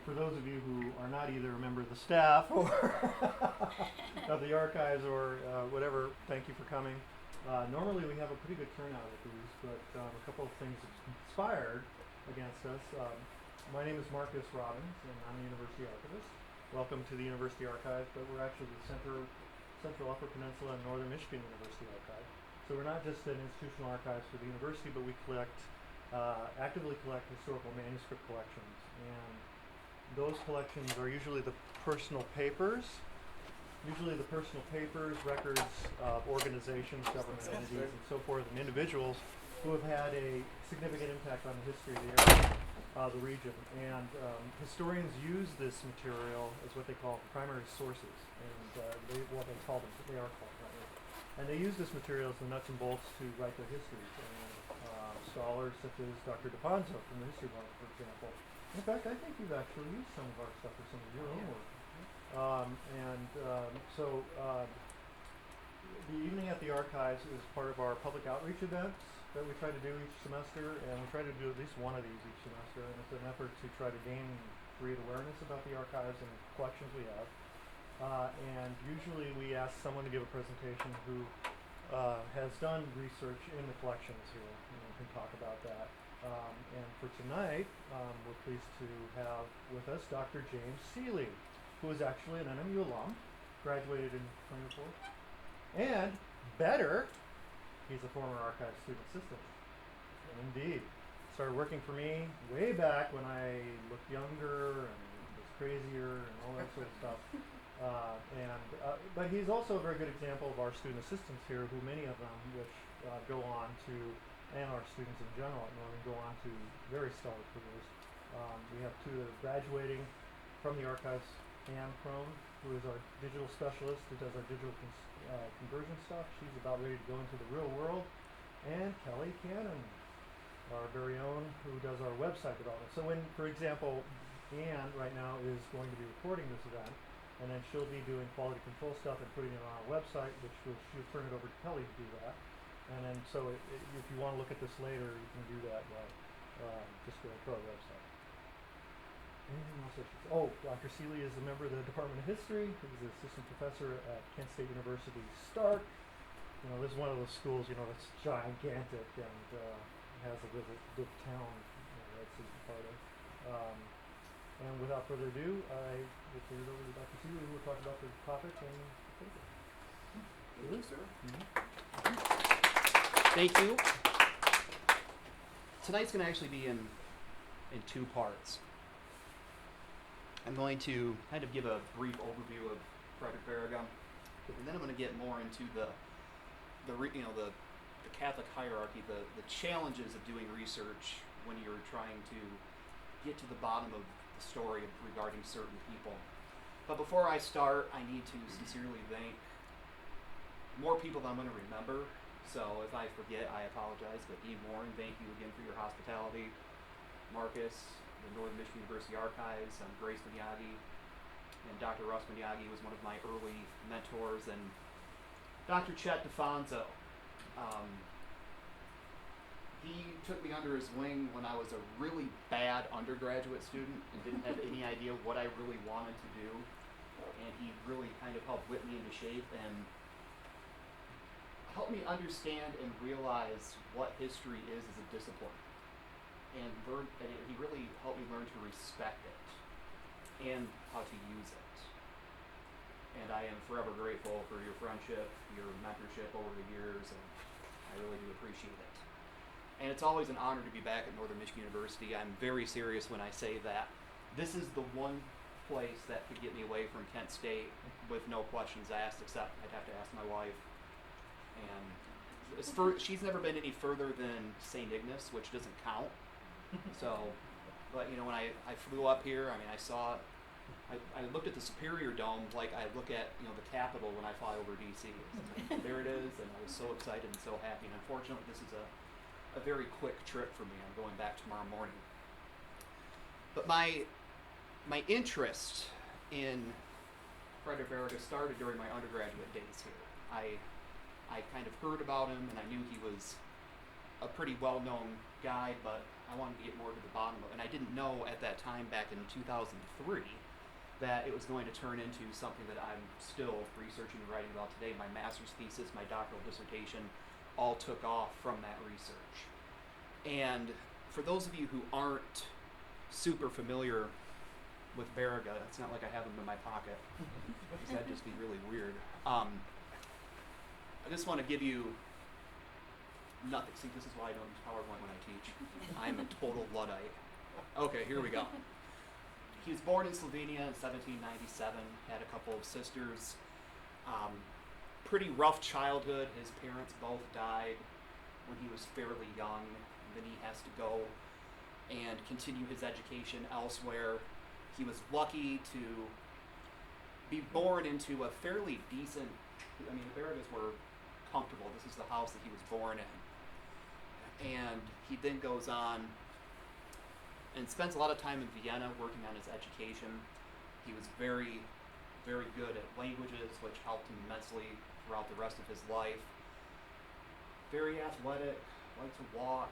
for those of you who are not either a member of the staff or of the archives or whatever, thank you for coming. Normally we have a pretty good turnout at these, but a couple of things have conspired against us. My name is Marcus Robbins, and I'm the University Archivist. Welcome to the University Archive, but we're actually the Central Upper Peninsula and Northern Michigan University Archive. So we're not just an institutional archives for the university, but we actively collect historical manuscript collections. And those collections are usually the personal papers, records of organizations, government entities, and so forth, and individuals who have had a significant impact on the history of the area, the region. And historians use this material as what they call primary sources, and they are called, rather. And they use this material as the nuts and bolts to write their histories. And scholars such as Dr. DePonzo from the History Department, for example. In fact, I think you've actually used some of our stuff for some of your own work. So the Evening at the Archives is part of our public outreach events that we try to do each semester, and we try to do at least one of these each semester, and it's an effort to try to gain and create awareness about the archives and collections we have. And usually we ask someone to give a presentation who has done research in the collections here, and can talk about that. And for tonight, we're pleased to have with us Dr. James Seelye, who is actually an NMU alum, graduated in 24. And better, he's a former archive student assistant. Indeed. Started working for me way back when I looked younger and was crazier and all that sort of stuff. But he's also a very good example of our student assistants here, who many of them, which go on to, and our students in general at Northern, go on to very stellar careers. We have two that are graduating from the archives. Anne Crone, who is our digital specialist, who does our digital conversion stuff. She's about ready to go into the real world. And Kelly Cannon, our very own, who does our website development. So when, for example, Anne right now is going to be recording this event, and then she'll be doing quality control stuff and putting it on our website, which she'll turn it over to Kelly to do that. And then so if you want to look at this later, you can do that just go to our website. Anything else I should say? Oh, Dr. Seelye is a member of the Department of History. He's an assistant professor at Kent State University, Stark. This is one of those schools, that's gigantic and has a big town that's a part of. And without further ado, I will turn it over to Dr. Seelye, who will talk about the topic and the paper. Thank you, sir. Thank you. Tonight's going to actually be in two parts. I'm going to kind of give a brief overview of Frederic Baraga, and then I'm going to get more into the Catholic hierarchy, the challenges of doing research when you're trying to get to the bottom of the story regarding certain people. But before I start, I need to sincerely thank more people than I'm going to remember. So if I forget, I apologize. But Dean Warren, thank you again for your hospitality. Marcus, the Northern Michigan University Archives, Grace Miyagi, and Dr. Russ Miyagi was one of my early mentors, and Dr. Chet DeFonzo. He took me under his wing when I was a really bad undergraduate student and didn't have any idea what I really wanted to do, and he really kind of helped whip me into shape and helped me understand and realize what history is as a discipline. And he really helped me learn to respect it and how to use it. And I am forever grateful for your friendship, your mentorship over the years, and I really do appreciate it. And it's always an honor to be back at Northern Michigan University. I'm very serious when I say that. This is the one place that could get me away from Kent State with no questions asked, except I'd have to ask my wife. And she's never been any further than St. Ignace, which doesn't count. So, but when I flew up here, I looked at the Superior Dome like I look at the Capitol when I fly over DC. There it is, and I was so excited and so happy. And unfortunately, this is a very quick trip for me. I'm going back tomorrow morning. But my interest in Frederic Baraga started during my undergraduate days here. I kind of heard about him, and I knew he was a pretty well-known guy, but I wanted to get more to the bottom of it. And I didn't know at that time, back in 2003, that it was going to turn into something that I'm still researching and writing about today. My master's thesis, my doctoral dissertation, all took off from that research. And for those of you who aren't super familiar with Baraga, it's not like I have them in my pocket, because that'd just be really weird. I just want to give you nothing. See, this is why I don't use PowerPoint when I teach. I'm a total Luddite. Okay, here we go. He was born in Slovenia in 1797, had a couple of sisters. Pretty rough childhood. His parents both died when he was fairly young. And then he has to go and continue his education elsewhere. He was lucky to be born into a fairly decent, I mean, the Baragas were comfortable. This is the house that he was born in. And he then goes on and spends a lot of time in Vienna working on his education. He was very, very good at languages, which helped him immensely throughout the rest of his life. Very athletic, liked to walk,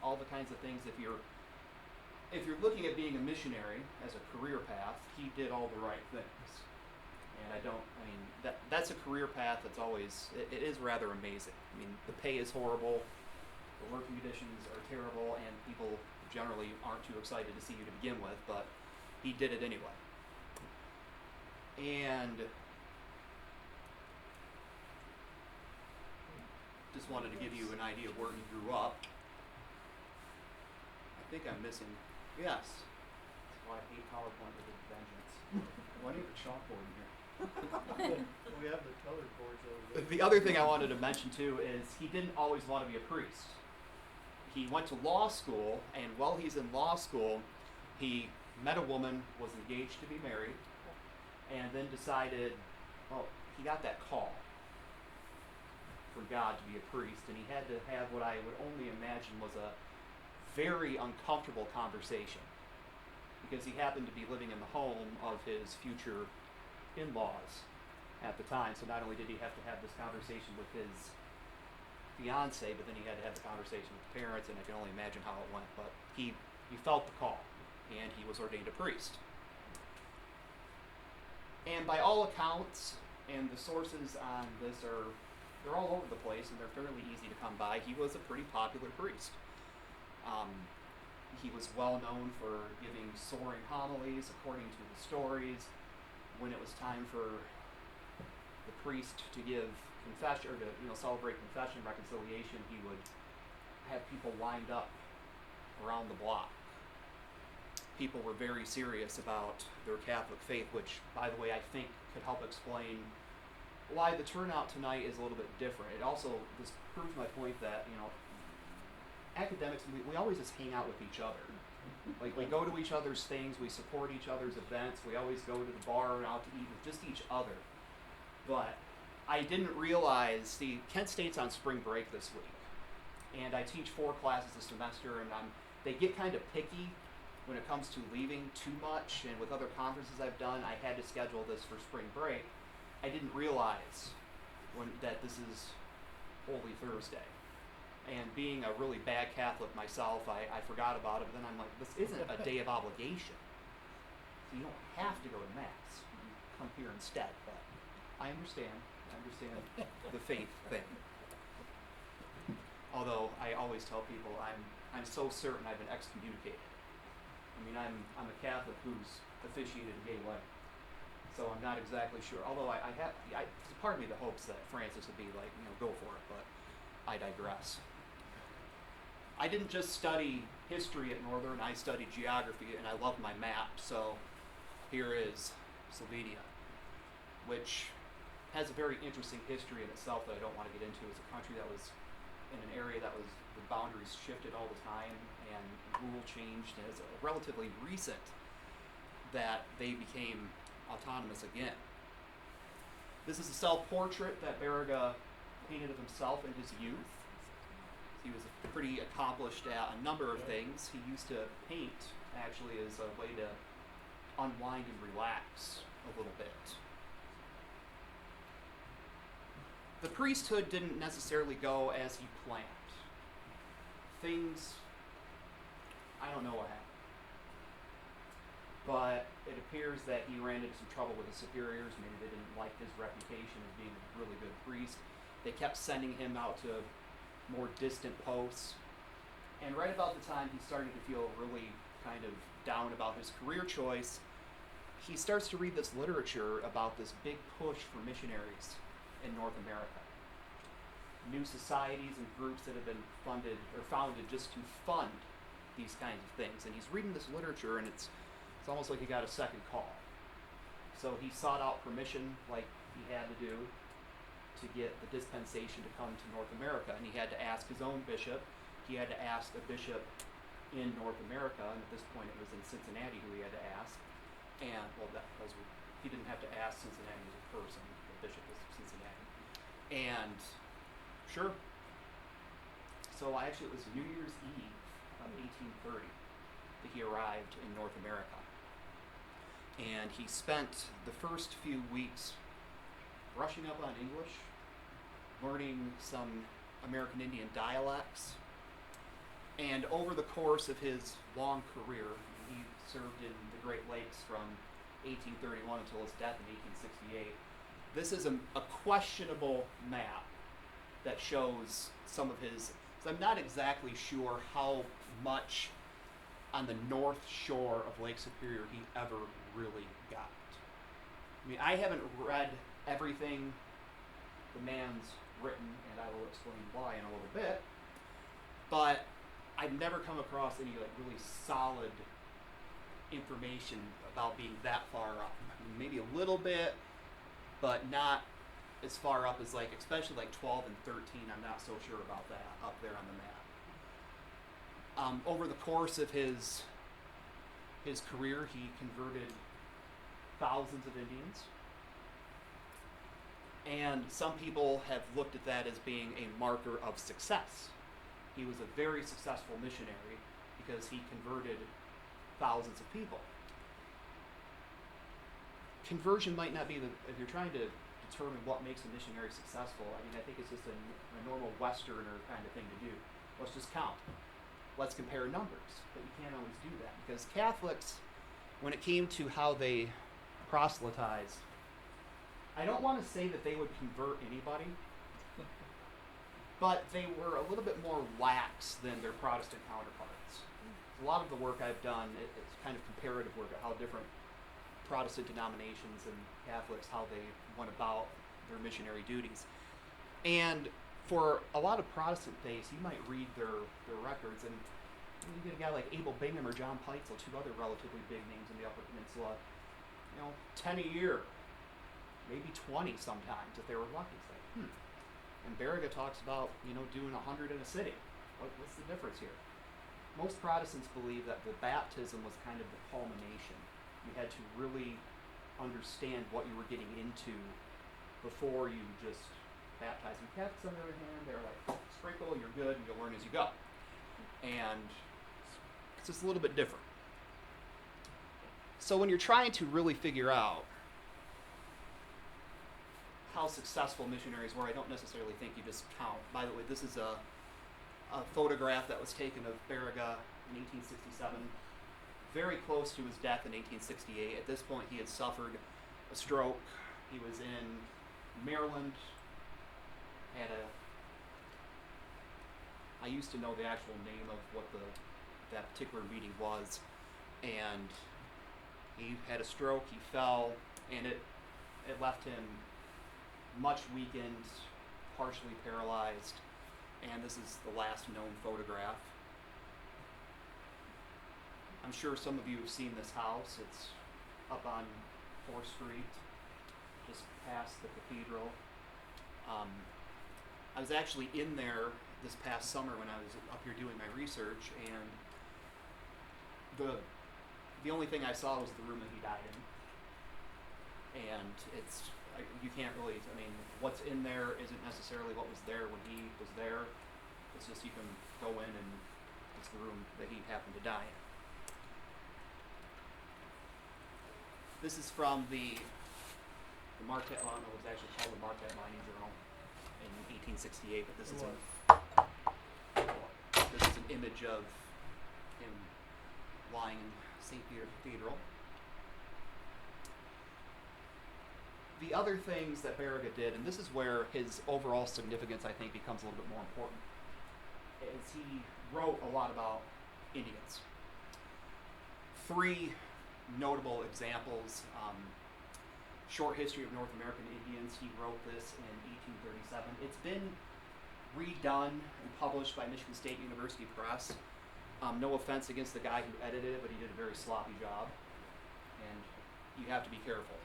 all the kinds of things. If you're looking at being a missionary as a career path, he did all the right things. And that's a career path that's always, it is rather amazing. I mean, the pay is horrible, the working conditions are terrible, and people generally aren't too excited to see you to begin with, but he did it anyway. And just wanted to give you an idea of where he grew up. I think I'm missing, yes. That's why I hate PowerPoint with a vengeance. Why do you have a chalkboard in here? We have the colored boards over there. The other thing I wanted to mention too is he didn't always want to be a priest. He went to law school, and while he's in law school, he met a woman, was engaged to be married, and then decided, well, he got that call for God to be a priest, and he had to have what I would only imagine was a very uncomfortable conversation, because he happened to be living in the home of his future in-laws at the time. So not only did he have to have this conversation with his fiance, but then he had to have the conversation with the parents, and I can only imagine how it went. But he felt the call, and he was ordained a priest. And by all accounts, and the sources on this they're all over the place, and they're fairly easy to come by, he was a pretty popular priest. He was well known for giving soaring homilies, according to the stories. When it was time for the priest to give confession, or to celebrate confession, reconciliation, he would have people lined up around the block. People were very serious about their Catholic faith, which, by the way, I think could help explain why the turnout tonight is a little bit different. It also this proves my point that academics, we always just hang out with each other. Like, we go to each other's things, we support each other's events, we always go to the bar and out to eat with just each other. But I didn't realize, see, Kent State's on spring break this week, and I teach 4 classes a semester, and they get kind of picky when it comes to leaving too much, and with other conferences I've done, I had to schedule this for spring break. I didn't realize that this is Holy Thursday. And being a really bad Catholic myself, I forgot about it, but then I'm like, this isn't a day of obligation. So you don't have to go to Mass. You can come here instead. But I understand the faith thing. Although I always tell people I'm so certain I've been excommunicated. I mean, I'm a Catholic who's officiated a gay wedding. So I'm not exactly sure. Although I part of me that hopes that Francis would be like, go for it, but I digress. I didn't just study history at Northern, I studied geography, and I love my map. So here is Slovenia, which has a very interesting history in itself that I don't want to get into. It's a country that was in an area that was, the boundaries shifted all the time, and rule changed, and it's relatively recent that they became autonomous again. This is a self-portrait that Baraga painted of himself in his youth. He was pretty accomplished at a number of things. He used to paint, actually, as a way to unwind and relax a little bit. The priesthood didn't necessarily go as he planned. Things I don't know what happened. But it appears that he ran into some trouble with his superiors. Maybe they didn't like his reputation as being a really good priest. They kept sending him out to more distant posts. And right about the time he started to feel really kind of down about his career choice, he starts to read this literature about this big push for missionaries in North America. New societies and groups that have been funded or founded just to fund these kinds of things. And he's reading this literature, and it's almost like he got a second call. So he sought out permission, like he had to do, to get the dispensation to come to North America. And he had to ask his own bishop. He had to ask a bishop in North America, and at this point it was in Cincinnati who he had to ask. And, well, he didn't have to ask Cincinnati as a person. The bishop was Cincinnati. And, sure. So actually it was New Year's Eve of 1830 that he arrived in North America. And he spent the first few weeks brushing up on English, learning some American Indian dialects, and over the course of his long career, he served in the Great Lakes from 1831 until his death in 1868. This is a questionable map that shows some of his, so I'm not exactly sure how much on the north shore of Lake Superior he ever really got. I mean, I haven't read everything the man's written, and I will explain why in a little bit, but I've never come across any like really solid information about being that far up. I mean, maybe a little bit, but not as far up as like, especially like 12 and 13, I'm not so sure about that up there on the map. Over the course of his career, he converted thousands of Indians. And some people have looked at that as being a marker of success. He was a very successful missionary because he converted thousands of people. Conversion might not be if you're trying to determine what makes a missionary successful, I mean, I think it's just a normal Westerner kind of thing to do. Let's just count. Let's compare numbers. But you can't always do that because Catholics, when it came to how they proselytized, I don't want to say that they would convert anybody, but they were a little bit more lax than their Protestant counterparts. A lot of the work I've done, it's kind of comparative work at how different Protestant denominations and Catholics, how they went about their missionary duties. And for a lot of Protestant faiths, you might read their records, and you get a guy like Abel Bingham or John Peitzel, two other relatively big names in the Upper Peninsula, 10 a year, maybe 20 sometimes if they were lucky. It's like, And Baraga talks about, doing 100 in a city. What's the difference here? Most Protestants believe that the baptism was kind of the culmination. You had to really understand what you were getting into before you just baptize. And Catholics, on the other hand, they're like, sprinkle, you're good, and you'll learn as you go. And it's just a little bit different. So when you're trying to really figure out how successful missionaries were, I don't necessarily think you just count. By the way, this is a photograph that was taken of Baraga in 1867, very close to his death in 1868. At this point, he had suffered a stroke. He was in Maryland. I used to know the actual name of what that particular meeting was, and he had a stroke. He fell, and it left him much weakened, partially paralyzed, and this is the last known photograph. I'm sure some of you have seen this house. It's up on 4th Street, just past the cathedral. I was actually in there this past summer when I was up here doing my research, and the only thing I saw was the room that he died in. And you can't really, what's in there isn't necessarily what was there when he was there. It's just you can go in and it's the room that he happened to die in. This is from the Marquette, it was actually called the Marquette Mining Journal in 1868, but this is an image of him lying in St. Peter Cathedral. The other things that Baraga did, and this is where his overall significance, I think, becomes a little bit more important, is he wrote a lot about Indians. Three notable examples. Short History of North American Indians. He wrote this in 1837. It's been redone and published by Michigan State University Press. No offense against the guy who edited it, but he did a very sloppy job, and you have to be careful.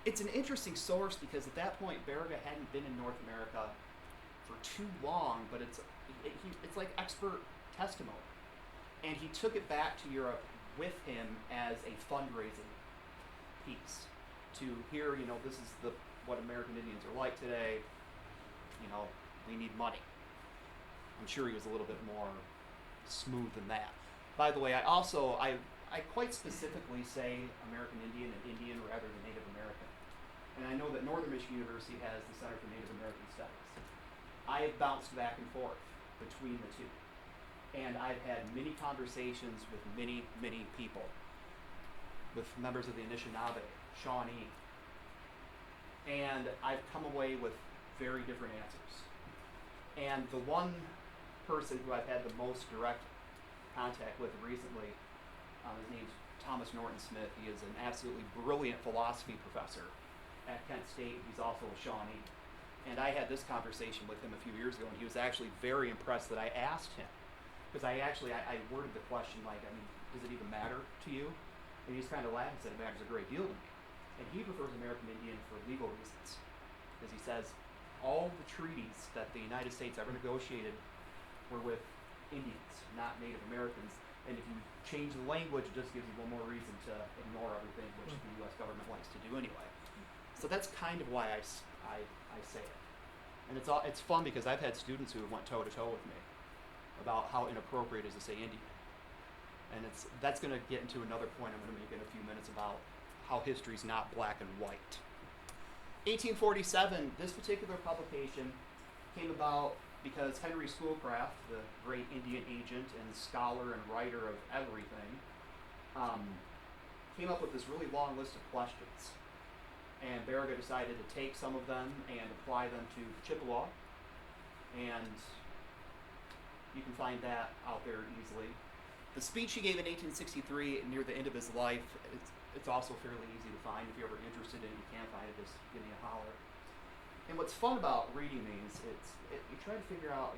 It's an interesting source because at that point Baraga hadn't been in North America for too long, but it's like expert testimony, and he took it back to Europe with him as a fundraising piece to hear, this is what American Indians are like today. We need money. I'm sure he was a little bit more smooth than that. By the way, I quite specifically say American Indian and Indian rather than Native American. And I know that Northern Michigan University has the Center for Native American Studies. I have bounced back and forth between the two. And I've had many conversations with many, many people, with members of the Anishinaabe, Shawnee, and I've come away with very different answers. And the one person who I've had the most direct contact with recently, his name's Thomas Norton Smith. He is an absolutely brilliant philosophy professor at Kent State. He's also a Shawnee. And I had this conversation with him a few years ago, and he was actually very impressed that I asked him. Because I worded the question like, does it even matter to you? And he's kind of laughed and said, it matters a great deal to me. And he prefers American Indian for legal reasons. Because he says all the treaties that the United States ever negotiated were with Indians, not Native Americans. And if you change the language, it just gives you one more reason to ignore everything, which the U.S. government likes to do anyway. So that's kind of why I say it. And it's fun because I've had students who have went toe-to-toe with me about how inappropriate it is to say Indian. And that's going to get into another point I'm going to make in a few minutes about how history's not black and white. 1847, this particular publication came about because Henry Schoolcraft, the great Indian agent and scholar and writer of everything, came up with this really long list of questions. And Baraga decided to take some of them and apply them to Chippewa. And you can find that out there easily. The speech he gave in 1863 near the end of his life, it's also fairly easy to find. If you're ever interested in it, you can't find it, just give me a holler. And what's fun about reading these, you try to figure out,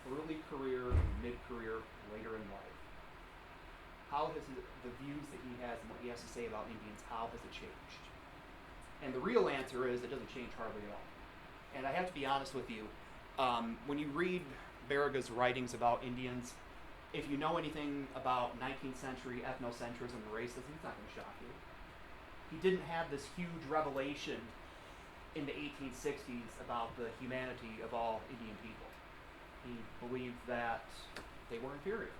early career, mid-career, later in life. How has the views that he has and what he has to say about Indians, how has it changed? And the real answer is it doesn't change hardly at all. And I have to be honest with you, when you read Baraga's writings about Indians, if you know anything about 19th century ethnocentrism and racism, it's not going to shock you. He didn't have this huge revelation in the 1860s about the humanity of all Indian people. He believed that they were inferior.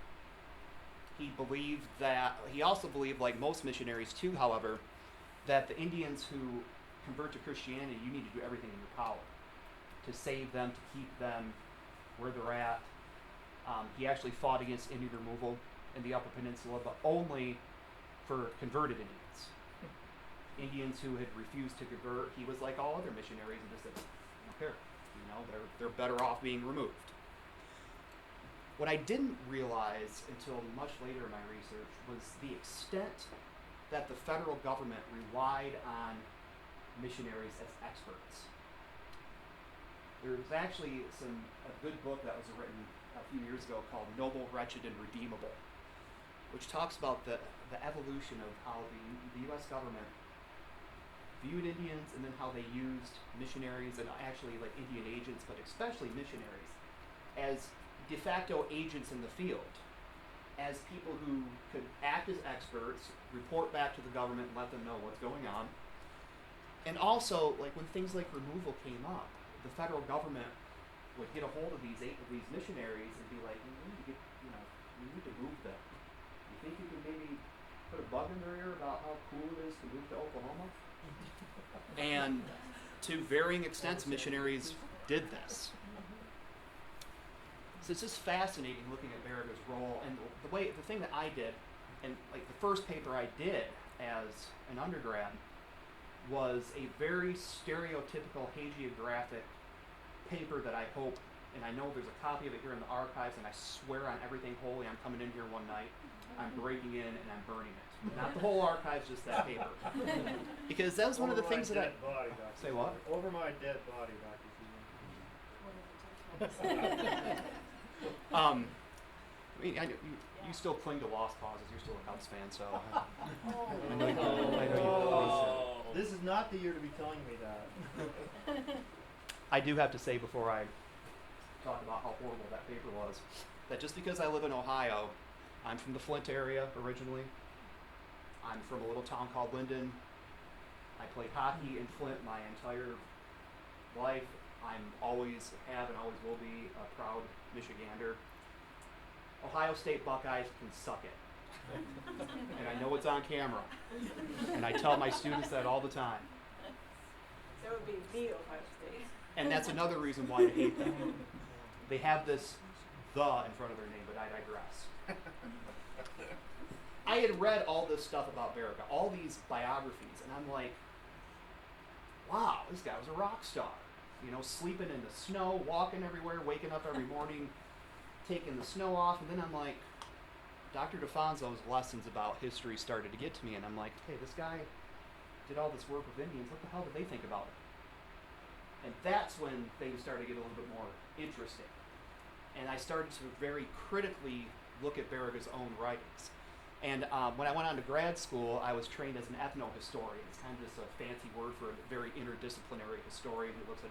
He also believed, like most missionaries too, however, that the Indians who convert to Christianity, you need to do everything in your power to save them, to keep them where they're at. He actually fought against Indian removal in the Upper Peninsula, but only for converted Indians. Indians who had refused to convert, he was like all other missionaries and just said, I don't care. They're better off being removed. What I didn't realize until much later in my research was the extent that the federal government relied on missionaries as experts. There was actually a good book that was written a few years ago called Noble, Wretched, and Redeemable, which talks about the evolution of how the U.S. government viewed Indians and then how they used missionaries and actually like Indian agents, but especially missionaries, as de facto agents in the field, as people who could act as experts, report back to the government and let them know what's going on. And also, like when things like removal came up, the federal government would get a hold of these missionaries and be like, we need to move them. You think you can maybe put a bug in their ear about how cool it is to move to Oklahoma? And to varying extents, missionaries did this. So it's just fascinating looking at Baraga's role and the thing that I did, and like the first paper I did as an undergrad was a very stereotypical hagiographic paper that I hope, and I know there's a copy of it here in the archives, and I swear on everything holy, I'm coming in here one night, I'm breaking in and I'm burning it. Not the whole archives, just that paper. Because that was one of the things that Say what? Over my dead body, I mean, you still cling to lost causes. You're still a Cubs fan, so I know you. This is not the year to be telling me that. I do have to say before I talk about how horrible that paper was, that just because I live in Ohio, I'm from the Flint area originally. I'm from a little town called Linden. I played hockey in Flint my entire life. I'm always have and always will be a proud Michigander. Ohio State Buckeyes can suck it. And I know it's on camera. And I tell my students that all the time. So it would be the Ohio State. And that's another reason why I hate them. They have this "the" in front of their name, but I digress. I had read all this stuff about Baraga, all these biographies, and I'm like, wow, this guy was a rock star. You know, sleeping in the snow, walking everywhere, waking up every morning, taking the snow off, and then I'm like, Dr. DeFonso's lessons about history started to get to me, and I'm like, hey, this guy did all this work with Indians, what the hell did they think about it? And that's when things started to get a little bit more interesting. And I started to very critically look at Baraga's own writings. And when I went on to grad school, I was trained as an ethnohistorian. It's kind of just a fancy word for a very interdisciplinary historian who looks at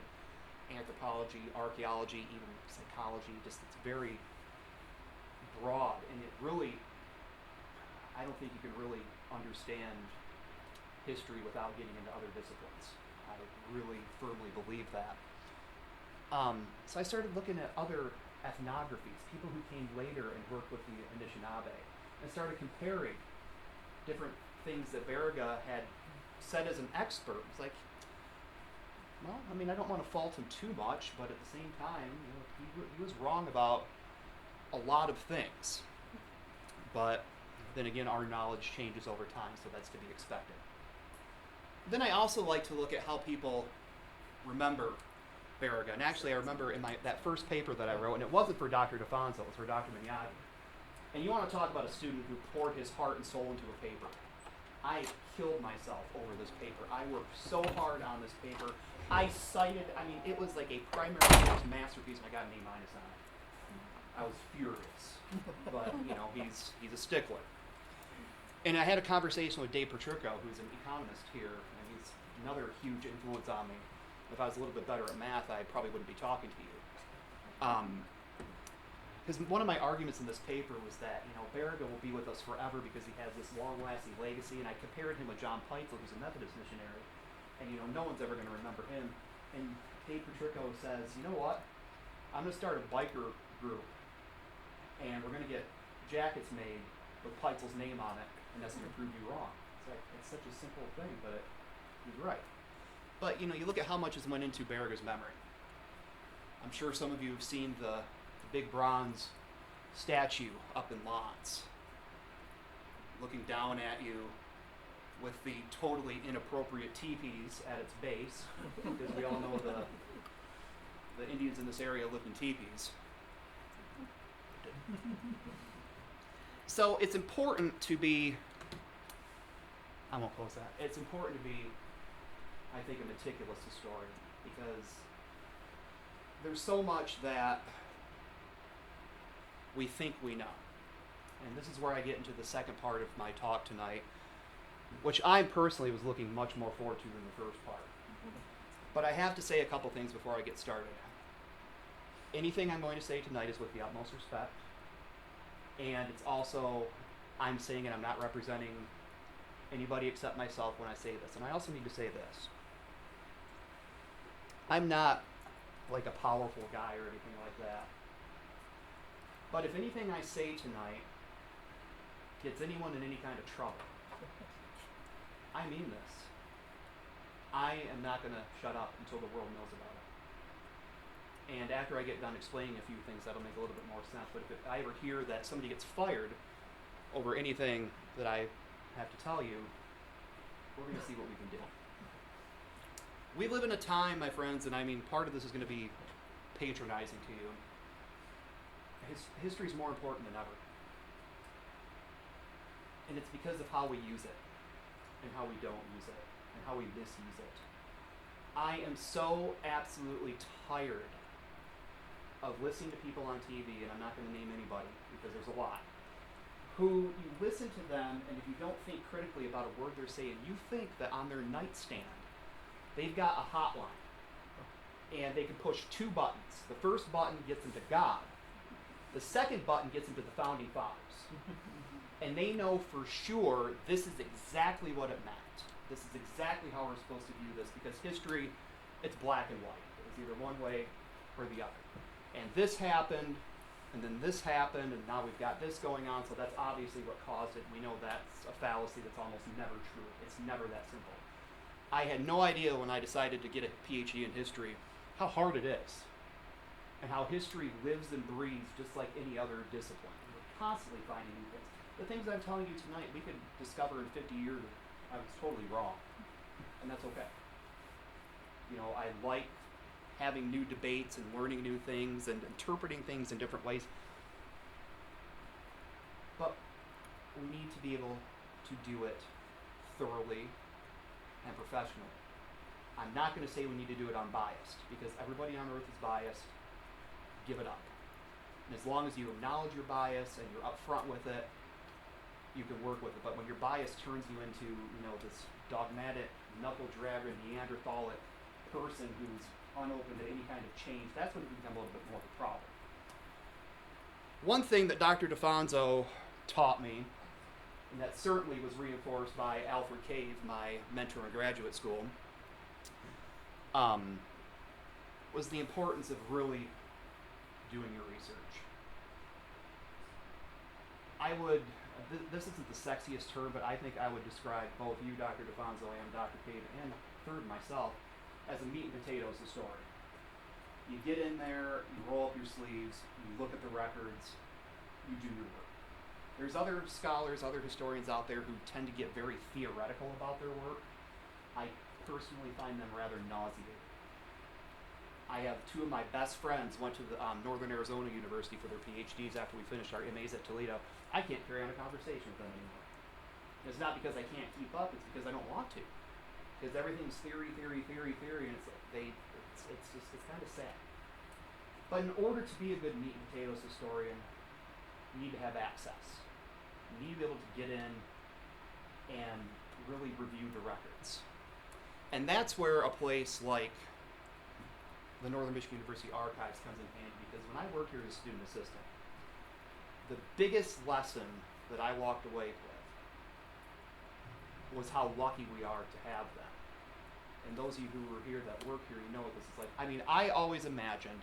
anthropology, archaeology, even psychology. Just it's very broad, and it really, I don't think you can really understand history without getting into other disciplines. I really firmly believe that. So I started looking at other ethnographies, people who came later and worked with the Anishinaabe, and started comparing different things that Baraga had said as an expert. It's like, well, I mean, I don't want to fault him too much, but at the same time, you know, he was wrong about a lot of things. But then again, our knowledge changes over time, so that's to be expected. Then I also like to look at how people remember Baraga. And actually, I remember in that first paper that I wrote, and it wasn't for Dr. DeFonso, it was for Dr. Minyagi. And you want to talk about a student who poured his heart and soul into a paper. I killed myself over this paper. I worked so hard on this paper. I cited, I mean, it was like a primary course masterpiece, and I got an A- on it. I was furious. But, you know, he's a stickler. And I had a conversation with Dave Petrico, who's an economist here, and he's another huge influence on me. If I was a little bit better at math, I probably wouldn't be talking to you. Because one of my arguments in this paper was that, you know, Baraga will be with us forever because he has this long-lasting legacy, and I compared him with John Peitzel, who's a Methodist missionary, and, you know, no one's ever going to remember him. And Dave Petrico says, you know what? I'm going to start a biker group, and we're going to get jackets made with Peitzel's name on it, and that's going to prove you wrong. It's like, it's such a simple thing, but he's right. But, you know, you look at how much has went into Baraga's memory. I'm sure some of you have seen the big bronze statue up in Lotz, looking down at you with the totally inappropriate teepees at its base, because we all know the Indians in this area lived in teepees. So it's important to be, I won't close that, it's important to be, I think, a meticulous historian, because there's so much that we think we know. And this is where I get into the second part of my talk tonight, which I personally was looking much more forward to than the first part. But I have to say a couple things before I get started. Anything I'm going to say tonight is with the utmost respect. And it's also, I'm saying, and I'm not representing anybody except myself when I say this. And I also need to say this. I'm not like a powerful guy or anything like that. But if anything I say tonight gets anyone in any kind of trouble, I mean this. I am not going to shut up until the world knows about it. And after I get done explaining a few things, that'll make a little bit more sense. But if I ever hear that somebody gets fired over anything that I have to tell you, we're going to see what we can do. We live in a time, my friends, and I mean, part of this is going to be patronizing to you. History is more important than ever. And it's because of how we use it, and how we don't use it, and how we misuse it. I am so absolutely tired of listening to people on TV, and I'm not going to name anybody because there's a lot, who you listen to them, and if you don't think critically about a word they're saying, you think that on their nightstand they've got a hotline, and they can push two buttons. The first button gets them to God. The second button gets them to the Founding Fathers. And they know for sure this is exactly what it meant. This is exactly how we're supposed to view this, because history, it's black and white. It's either one way or the other. And this happened, and then this happened, and now we've got this going on, so that's obviously what caused it. We know that's a fallacy that's almost never true. It's never that simple. I had no idea when I decided to get a PhD in history how hard it is, and how history lives and breathes just like any other discipline. We're constantly finding new things. The things I'm telling you tonight, we could discover in 50 years I was totally wrong, and that's okay. You know, I like having new debates and learning new things and interpreting things in different ways. But we need to be able to do it thoroughly and professionally. I'm not going to say we need to do it unbiased, because everybody on earth is biased. Give it up. And as long as you acknowledge your bias and you're upfront with it, you can work with it. But when your bias turns you into, you know, this dogmatic, knuckle-dragging, Neanderthalic person who's unopen to any kind of change, that's when it becomes a little bit more of a problem. One thing that Dr. DeFonso taught me, and that certainly was reinforced by Alfred Cave, my mentor in graduate school, was the importance of really doing your research. I would, this isn't the sexiest term, but I think I would describe both you, Dr. DeFonso, and Dr. Cave, and third myself, as a meat and potatoes historian. You get in there, you roll up your sleeves, you look at the records, you do your work. There's other scholars, other historians out there who tend to get very theoretical about their work. I personally find them rather nauseating. I have two of my best friends went to the Northern Arizona University for their PhDs after we finished our MAs at Toledo. I can't carry on a conversation with them anymore. It's not because I can't keep up, it's because I don't want to. Because everything's theory, and it's kind of sad. But in order to be a good meat and potatoes historian, you need to have access. You need to be able to get in and really review the records. And that's where a place like the Northern Michigan University Archives comes in handy, because when I worked here as a student assistant, the biggest lesson that I walked away with was how lucky we are to have them. And those of you who were here that work here, you know what this is like. I mean, I always imagined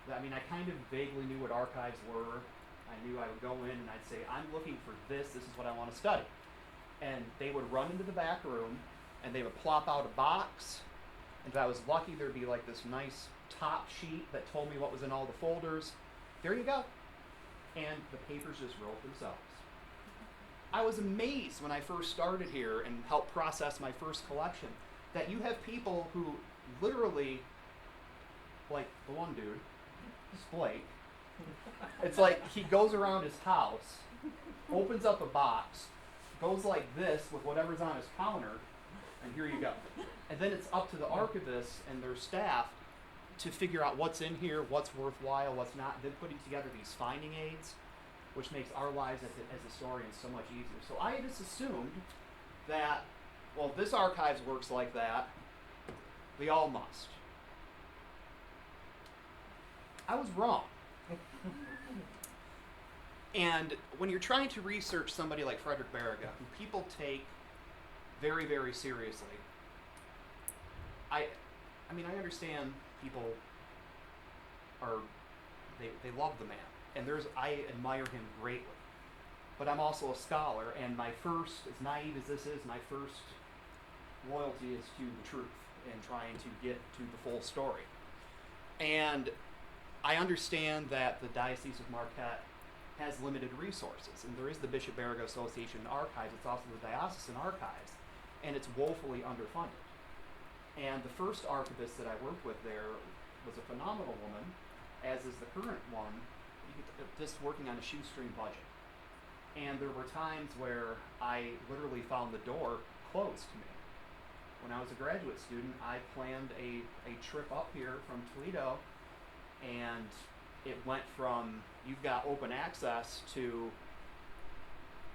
that, I kind of vaguely knew what archives were. I knew I would go in and I'd say, I'm looking for this is what I want to study. And they would run into the back room and they would plop out a box. And if I was lucky, there'd be like this nice top sheet that told me what was in all the folders. There you go. And the papers just wrote themselves. I was amazed when I first started here and helped process my first collection that you have people who literally, like the one dude, Blake, it's like he goes around his house, opens up a box, goes like this with whatever's on his counter, and here you go. And then it's up to the archivists and their staff to figure out what's in here, what's worthwhile, what's not. Then putting together these finding aids, which makes our lives as historians so much easier. So I just assumed that, well, this archives works like that, they all must. I was wrong. And when you're trying to research somebody like Frederic Baraga, who people take very, very seriously, I understand people they love the man, and I admire him greatly. But I'm also a scholar, and my first, as naive as this is, my first loyalty is to the truth and trying to get to the full story. And I understand that the Diocese of Marquette has limited resources, and there is the Bishop Baraga Association Archives, it's also the Diocesan Archives, and it's woefully underfunded. And the first archivist that I worked with there was a phenomenal woman, as is the current one, just working on a shoestring budget. And there were times where I literally found the door closed to me. When I was a graduate student, I planned a trip up here from Toledo, and it went from, you've got open access, to,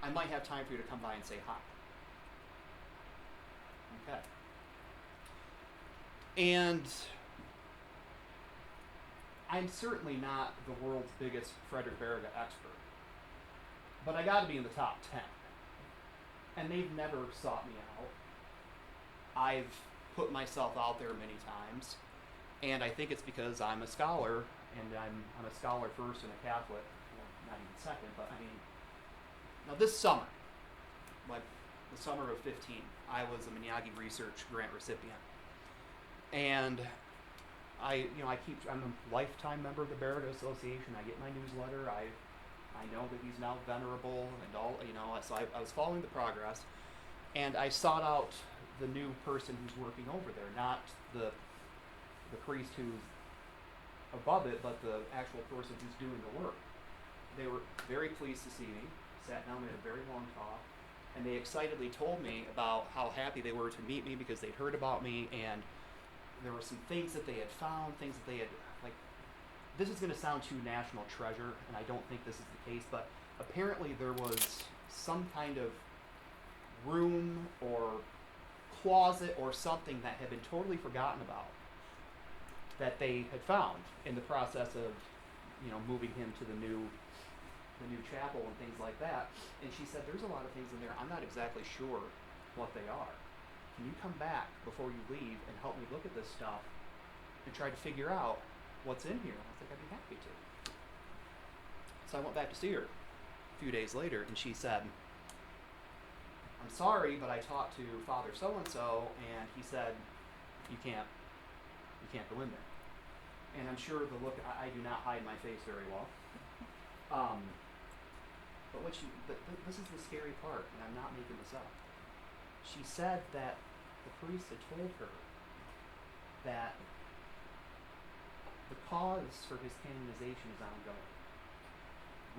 I might have time for you to come by and say hi. Okay. And I'm certainly not the world's biggest Frederic Baraga expert, but I gotta be in the top 10. And they've never sought me out. I've put myself out there many times, and I think it's because I'm a scholar, and I'm a scholar first and a Catholic, well, not even second, but I mean, now this summer, like the summer of 15, I was a Miyagi Research Grant recipient. And I'm a lifetime member of the Baraga Association. I get my newsletter. I know that he's now venerable and all, so I was following the progress, and I sought out the new person who's working over there, not the priest who's above it, but the actual person who's doing the work. They were very pleased to see me, sat down, we had a very long talk, and they excitedly told me about how happy they were to meet me because they'd heard about me, and there were some things that they had found, things that they had, like, this is going to sound too national treasure, and I don't think this is the case, but apparently there was some kind of room or closet or something that had been totally forgotten about that they had found in the process of, moving him to the new chapel and things like that. And she said, there's a lot of things in there, I'm not exactly sure what they are. Can you come back before you leave and help me look at this stuff and try to figure out what's in here? I was like, I'd be happy to. So I went back to see her a few days later, and she said, I'm sorry, but I talked to Father so-and-so, and he said, you can't go in there. And I'm sure the look, I do not hide my face very well. But this is the scary part, and I'm not making this up. She said that the priest had told her that the cause for his canonization is ongoing.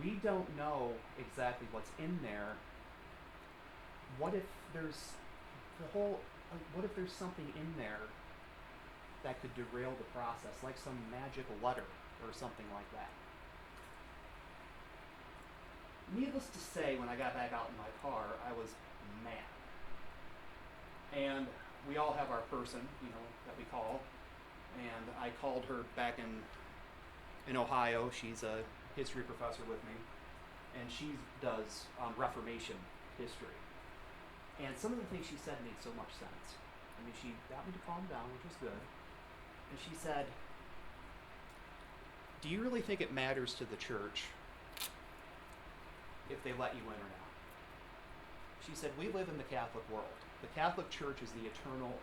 We don't know exactly what's in there. What if there's what if there's something in there that could derail the process, like some magic letter or something like that? Needless to say, when I got back out in my car, I was mad. And we all have our person, that we call. And I called her back in Ohio. She's a history professor with me. And she does Reformation history. And some of the things she said made so much sense. I mean, she got me to calm down, which was good. And she said, do you really think it matters to the church if they let you in or not? She said, we live in the Catholic world. The Catholic Church is the eternal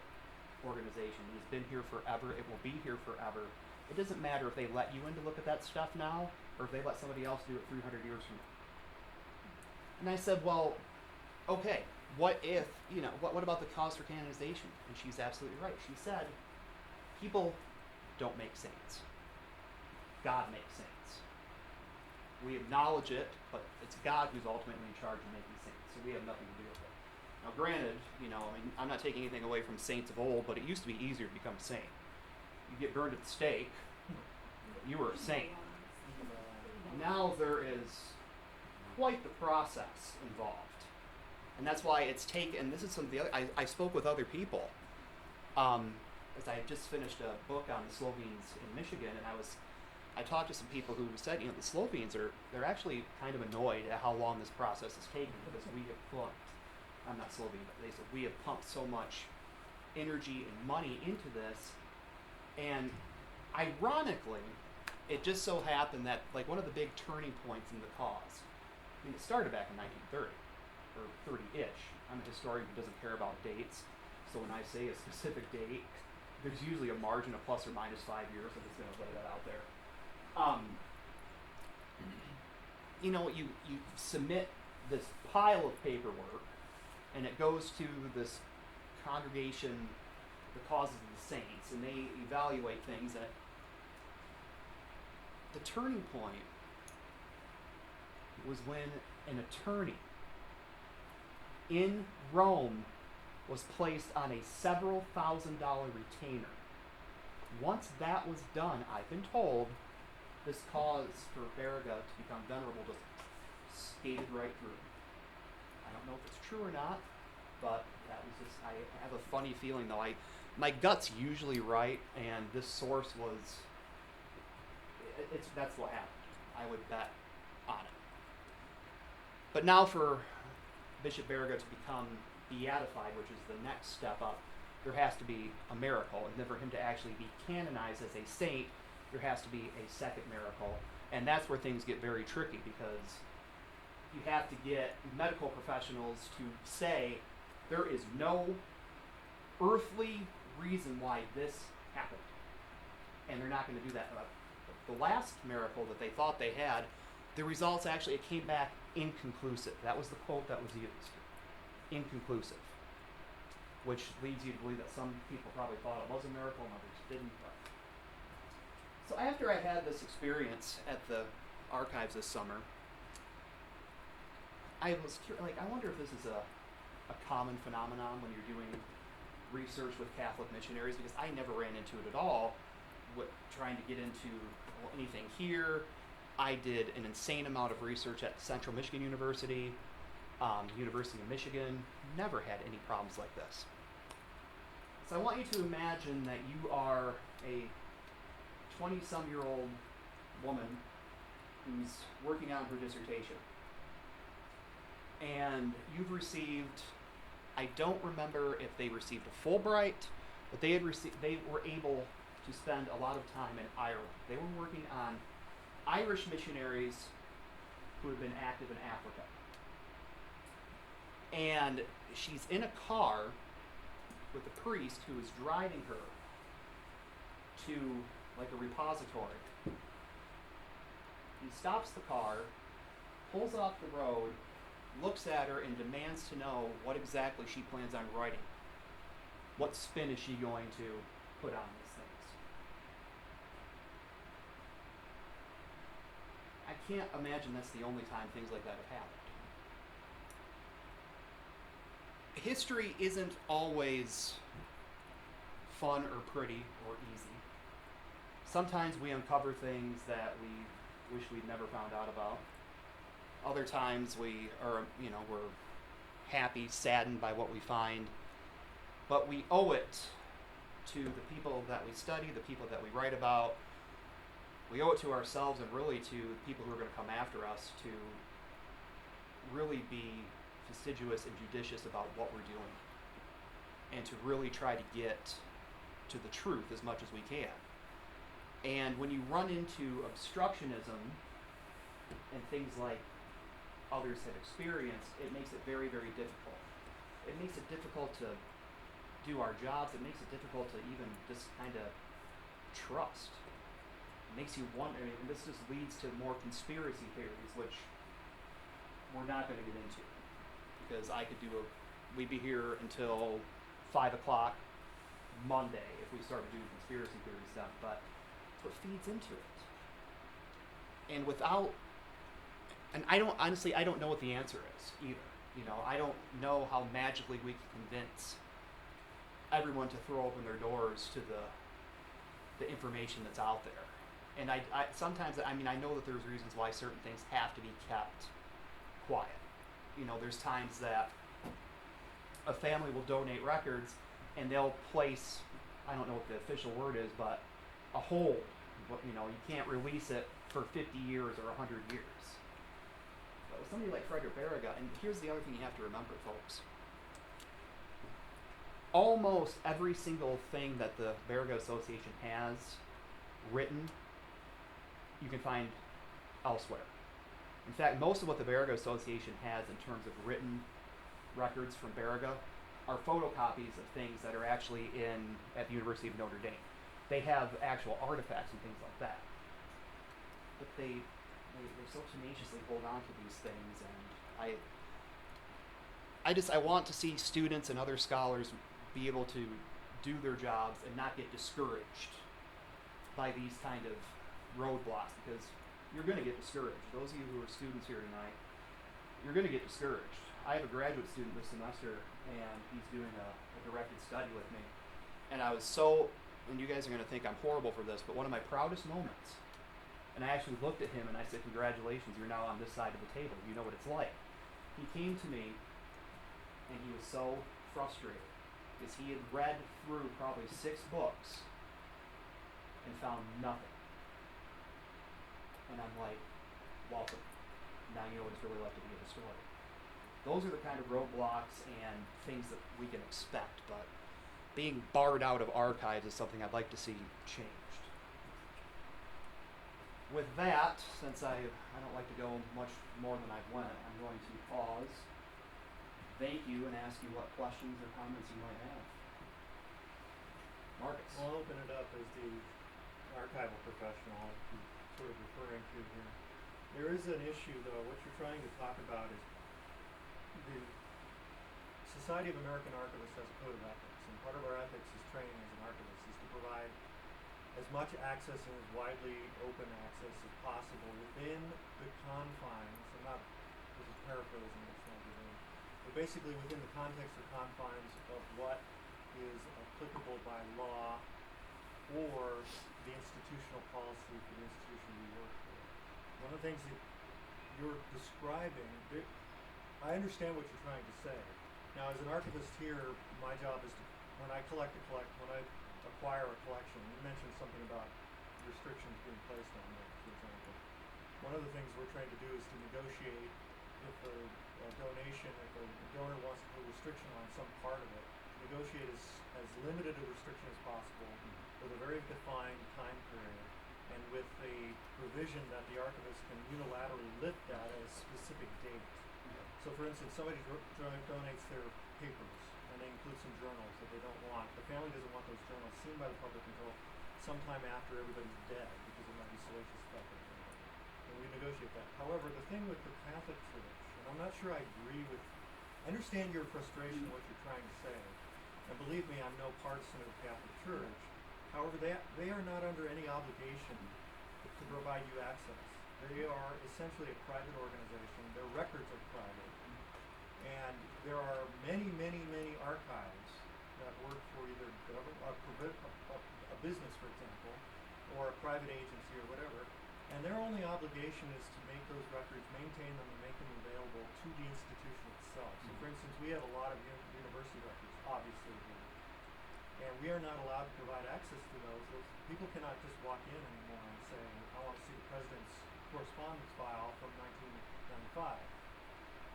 organization. It has been here forever. It will be here forever. It doesn't matter if they let you in to look at that stuff now, or if they let somebody else do it 300 years from now. And I said, well, okay, what if, what about the cause for canonization? And she's absolutely right. She said, people don't make saints. God makes saints. We acknowledge it, but it's God who's ultimately in charge of making saints, so we have nothing to do with it. Now granted, I'm not taking anything away from saints of old, but it used to be easier to become a saint. You get burned at the stake, you were a saint. Now there is quite the process involved. And that's why it's taken, and this is some of the other, I spoke with other people, as I had just finished a book on the Slovenes in Michigan, and I talked to some people who said, the Slovenes they're actually kind of annoyed at how long this process has taken, because we have pumped, I'm not Slovene, but they said, we have pumped so much energy and money into this, and ironically, it just so happened that, like, one of the big turning points in the cause, it started back in 1930, or 30-ish. I'm a historian who doesn't care about dates, so when I say a specific date, there's usually a margin of plus or minus 5 years. I'm just going to lay that out there. You submit this pile of paperwork, and it goes to this congregation, the Causes of the Saints, and they evaluate things. And the turning point was when an attorney in Rome was placed on a several $1,000 retainer. Once that was done, I've been told, this cause for Baraga to become venerable just skated right through. I don't know if it's true or not, but that was just, I have a funny feeling though. My gut's usually right, and this source was, that's what happened. I would bet on it. But now for Bishop Baraga to become beatified, which is the next step up, there has to be a miracle. And then for him to actually be canonized as a saint, there has to be a second miracle. And that's where things get very tricky, because you have to get medical professionals to say there is no earthly reason why this happened. And they're not going to do that. The last miracle that they thought they had, the results actually, it came back inconclusive. That was the quote that was used. Inconclusive. Which leads you to believe that some people probably thought it was a miracle and others didn't. But. So after I had this experience at the archives this summer, I was like, I wonder if this is a common phenomenon when you're doing research with Catholic missionaries, because I never ran into it at all. Trying to get into anything here. I did an insane amount of research at Central Michigan University, University of Michigan. Never had any problems like this. So I want you to imagine that you are a 20-some-year-old woman who's working on her dissertation. And you've received, I don't remember if they received a Fulbright, but they were able to spend a lot of time in Ireland. They were working on Irish missionaries who had been active in Africa. And she's in a car with a priest who is driving her to like a repository. He stops the car, pulls off the road, looks at her, and demands to know what exactly she plans on writing. What spin is she going to put on these things? I can't imagine that's the only time things like that have happened. History isn't always fun or pretty or easy. Sometimes we uncover things that we wish we'd never found out about. Other times we are, we're happy, saddened by what we find. But we owe it to the people that we study, the people that we write about. We owe it to ourselves and really to the people who are going to come after us to really be fastidious and judicious about what we're doing, and to really try to get to the truth as much as we can. And when you run into obstructionism and things like others have experienced, it makes it very, very difficult. It makes it difficult to do our jobs. It makes it difficult to even just kind of trust. It makes you wonder, and this just leads to more conspiracy theories, which we're not going to get into. Because we'd be here until 5 o'clock Monday if we started doing conspiracy theory stuff, but it's what feeds into it. And I don't know what the answer is either. I don't know how magically we can convince everyone to throw open their doors to the information that's out there. And I sometimes, I know that there's reasons why certain things have to be kept quiet. There's times that a family will donate records and they'll place, I don't know what the official word is, but a hold. You can't release it for 50 years or 100 years. But with somebody like Frederic Baraga, and here's the other thing you have to remember, folks. Almost every single thing that the Baraga Association has written, you can find elsewhere. In fact, most of what the Baraga Association has in terms of written records from Baraga are photocopies of things that are actually at the University of Notre Dame. They have actual artifacts and things like that. But they so tenaciously hold on to these things, and I want to see students and other scholars be able to do their jobs and not get discouraged by these kind of roadblocks, because you're going to get discouraged. Those of you who are students here tonight, you're going to get discouraged. I have a graduate student this semester, and he's doing a directed study with me. And I was and you guys are going to think I'm horrible for this, but one of my proudest moments, and I actually looked at him and I said, congratulations, you're now on this side of the table. You know what it's like. He came to me, and he was so frustrated, because he had read through probably 6 books and found nothing. And I'm like, welcome. Now you know what it's really like to be a historian. Those are the kind of roadblocks and things that we can expect, but being barred out of archives is something I'd like to see changed. With that, since I don't like to go much more than I've went, I'm going to pause, thank you, and ask you what questions or comments you might have. Marcus. I'll open it up as the archival professional I'm sort of referring to here. There is an issue, though. What you're trying to talk about is the Society of American Archivists has a code of ethics, and part of our ethics is training as an archivist is to provide as much access and as widely open access as possible within the confines. This is paraphrasing, it's not really, but basically within the context or confines of what is applicable by law or the institutional policy for the institution we work for. One of the things that you're describing, I understand what you're trying to say. Now, as an archivist here, my job is to, when I acquire a collection, you mentioned something about restrictions being placed on it, for example. One of the things we're trying to do is to negotiate if a donation, if a donor wants to put a restriction on some part of it, negotiate as limited a restriction as possible with a very defined time period, and with the provision that the archivist can unilaterally lift that at a specific date. So for instance, somebody donates their papers, and they include some journals that they don't want. The family doesn't want those journals seen by the public until sometime after everybody's dead, because it might be salacious stuff. And we negotiate that. However, the thing with the Catholic Church, and I'm not sure I agree with, I understand your frustration, what you're trying to say, and believe me, I'm no partisan of the Catholic Church. However, they are not under any obligation to provide you access. They are essentially a private organization. Their records are private. And there are many, many, many archives that work for either a business, for example, or a private agency or whatever. And their only obligation is to make those records, maintain them, and make them available to the institution itself. So for instance, we have a lot of university records, obviously here. And we are not allowed to provide access to those. People cannot just walk in anymore and say, I want to see the president's correspondence file from 1995.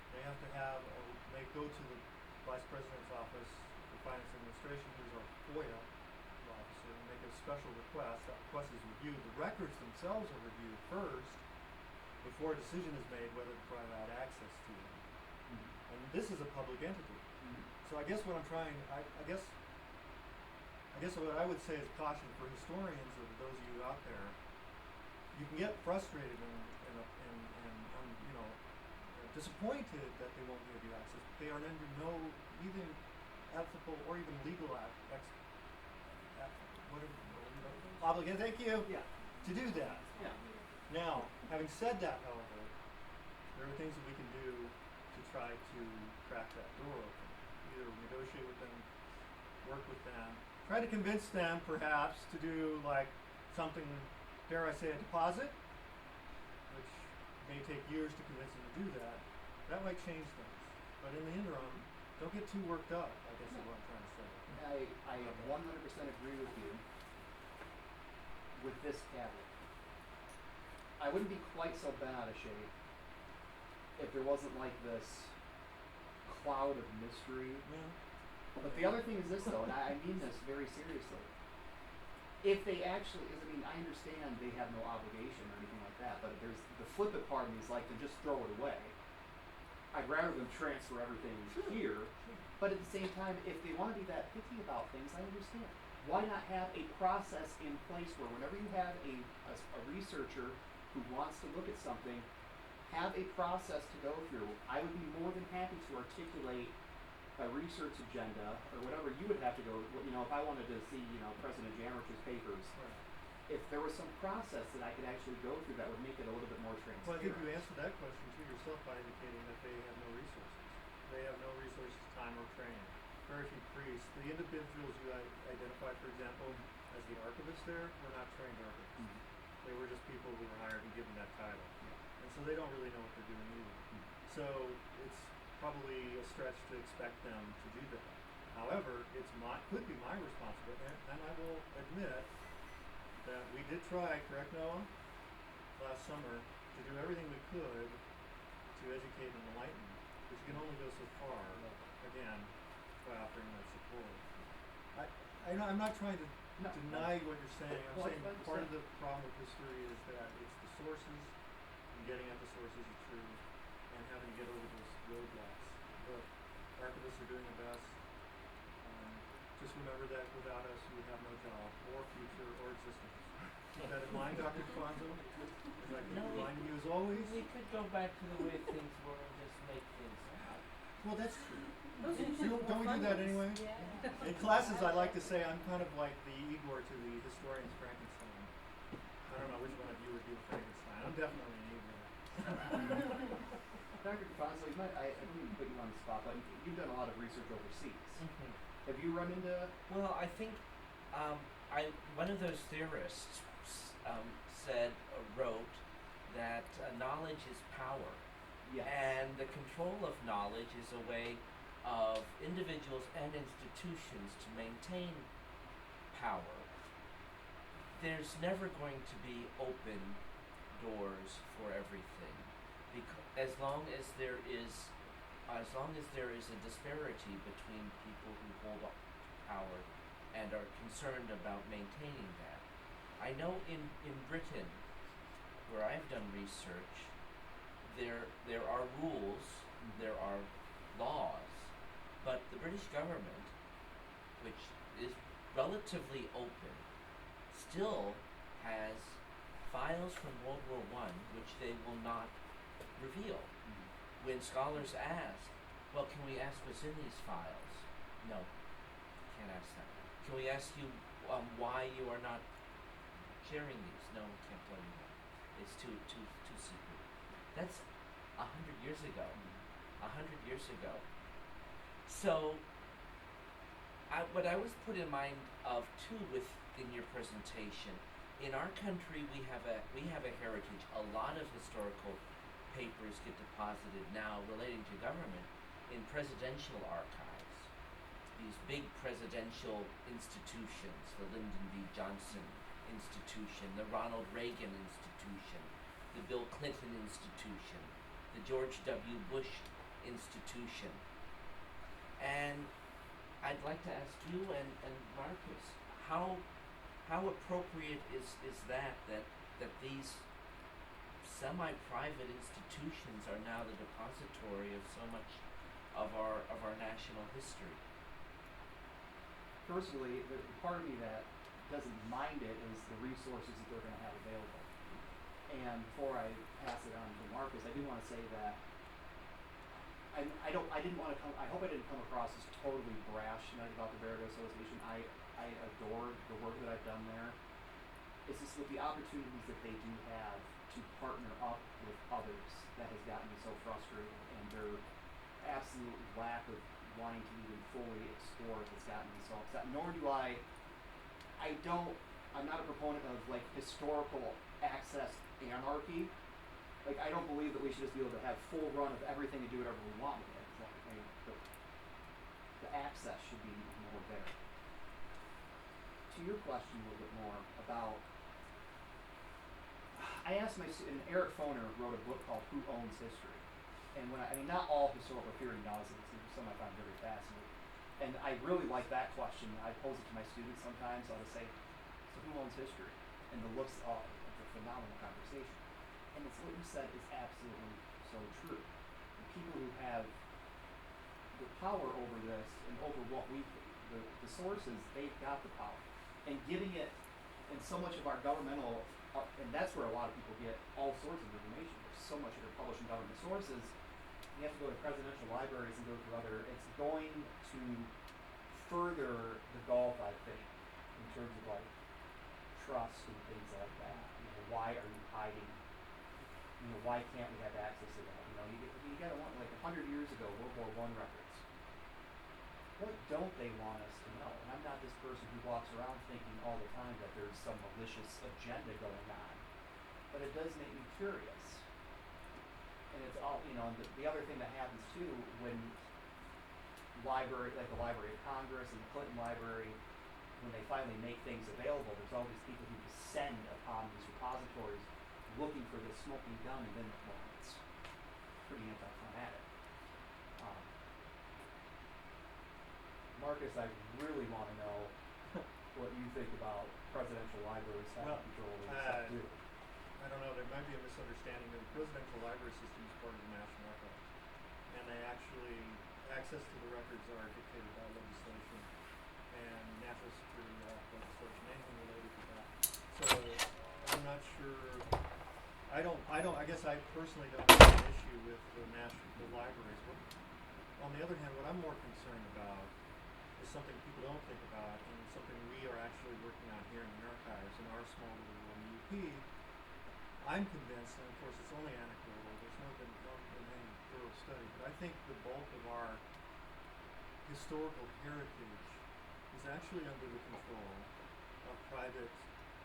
They have to they go to the Vice President's Office for Finance Administration, who's our FOIA officer, and make a special request. That request is reviewed. The records themselves are reviewed first before a decision is made whether to provide access to them. Mm-hmm. And this is a public entity. Mm-hmm. So I guess what I'm trying, I guess what I would say is caution for historians or those of you out there. You can get frustrated and disappointed that they won't give you access. But they are under no even ethical or even legal obligation. Thank you. Yeah. To do that. Yeah. Now, having said that, however, there are things that we can do to try to crack that door open. Either negotiate with them, work with them, try to convince them, perhaps, to do like something, dare I say, a deposit, which may take years to convince them to do that. That might change things. But in the interim, don't get too worked up, I guess is what I'm trying to say. I 100% agree with you with this caveat. I wouldn't be quite so bent out of shape if there wasn't like this cloud of mystery. Yeah. But the other thing is this, though, and I mean this very seriously. If they actually, I understand they have no obligation or anything like that, but there's the flippant part of me is like to just throw it away. I'd rather them transfer everything here, but at the same time, if they want to be that picky about things, I understand. Why not have a process in place where whenever you have a researcher who wants to look at something, have a process to go through. I would be more than happy to articulate a research agenda or whatever you would have to go, if I wanted to see, President Janrich's papers, if there was some process that I could actually go through that would make it a little bit more transparent. Well, I think you answered that question to yourself by indicating that they have no resources. They have no resources, time, or training. Very few priests. The individuals you identified, for example, as the archivists there, were not trained archivists. Mhm. They were just people who were hired and given that title. Yeah. And so they don't really know what they're doing either. So it's probably a stretch to expect them to do that. However, could be my responsibility, and I will admit that we did try, correct Noah, last summer, to do everything we could to educate and enlighten, but you can only go so far, again, by offering that support. I'm not trying to No. deny what you're saying. I'm Well, saying I part of understand. the problem with history is that it's the sources and getting at the sources of truth and having to get over those roadblocks. But archivists are doing their best. Just remember that without us, you have no job, or future, or existence. Keep that in mind, Dr. Fonzo. As I keep No, reminding you as always. We could go back to the way things were and just make things up. Well, that's true. Those are usually Don't more we fun do that ones. anyway? Yeah. In classes, I like to say I'm kind of like the Igor to the historian's Frankenstein. I don't know which one of you would be the Frankenstein. I'm definitely an Igor. Dr. Fonzo, I don't mean to put you on the spot, but you've done a lot of research overseas. Mm-hmm. Have you run into? Well, I think one of those theorists wrote that knowledge is power, Yes. and the control of knowledge is a way of individuals and institutions to maintain power. There's never going to be open doors for everything, because as long as there is a disparity between people who hold power and are concerned about maintaining that. I know in Britain, where I've done research, there are rules, there are laws, but the British government, which is relatively open, still has files from World War I which they will not reveal. When scholars ask, well, can we ask what's in these files? No, can't ask that. Can we ask you why you are not sharing these? No, can't tell you that. It's too secret. That's 100 years ago. 100 years ago. So, what I was put in mind of too in your presentation, in our country we have a heritage. A lot of historical papers get deposited now relating to government in presidential archives. These big presidential institutions, the Lyndon B. Johnson Institution, the Ronald Reagan Institution, the Bill Clinton Institution, the George W. Bush Institution. And I'd like to ask you and Marcus, how appropriate is that these semi-private institutions are now the depository of so much of our national history? Personally, the part of me that doesn't mind it is the resources that they're going to have available. And before I pass it on to Marcus, I do want to say that I hope I didn't come across as totally brash tonight about the Baraga Association. I adore the work that I've done there. It's just with the opportunities that they do have to partner up with others that has gotten me so frustrated, and their absolute lack of wanting to even fully explore it has gotten me so upset. Nor do I'm not a proponent of like historical access anarchy. Like, I don't believe that we should just be able to have full run of everything and do whatever we want with it. The access should be more there. To your question a little bit more about, I asked and Eric Foner wrote a book called Who Owns History? And not all historical theory does it, it's some I find very fascinating. And I really like that question. I pose it to my students sometimes. I'll just say, so who owns history? And the looks of it's a phenomenal conversation. And it's what you said is absolutely so true. people who have the power over this and over what the sources, they've got the power. And giving it, and so much of our governmental, and that's where a lot of people get all sorts of information. There's so much of it published in government sources. You have to go to presidential libraries and go through other, it's going to further the gulf, I think, in terms of like trust and things like that. You know, why are you hiding? You know, why can't we have access to that? You know, you gotta want, like 100 years ago, World War I records. What don't they want us to know? And I'm not this person who walks around thinking all the time that there's some malicious agenda going on. But it does make me curious. And it's all, you know, and the other thing that happens too, when library, like the Library of Congress and the Clinton Library, when they finally make things available, there's all these people who descend upon these repositories looking for this smoking gun, and then, well, it's pretty anticlimactic. Marcus, I really want to know what you think about presidential libraries having Well, control over this stuff too. I don't know, there might be a misunderstanding that the presidential library system is part of the National Archives. And they actually, access to the records are dictated by legislation and national security legislation, anything related to that. So I'm not sure, I guess I personally don't have an issue with the national libraries. But on the other hand, what I'm more concerned about is something people don't think about, and something we are actually working on here in the archives in our small little UP. I'm convinced, and of course it's only anecdotal, there's not been any thorough study, but I think the bulk of our historical heritage is actually under the control of private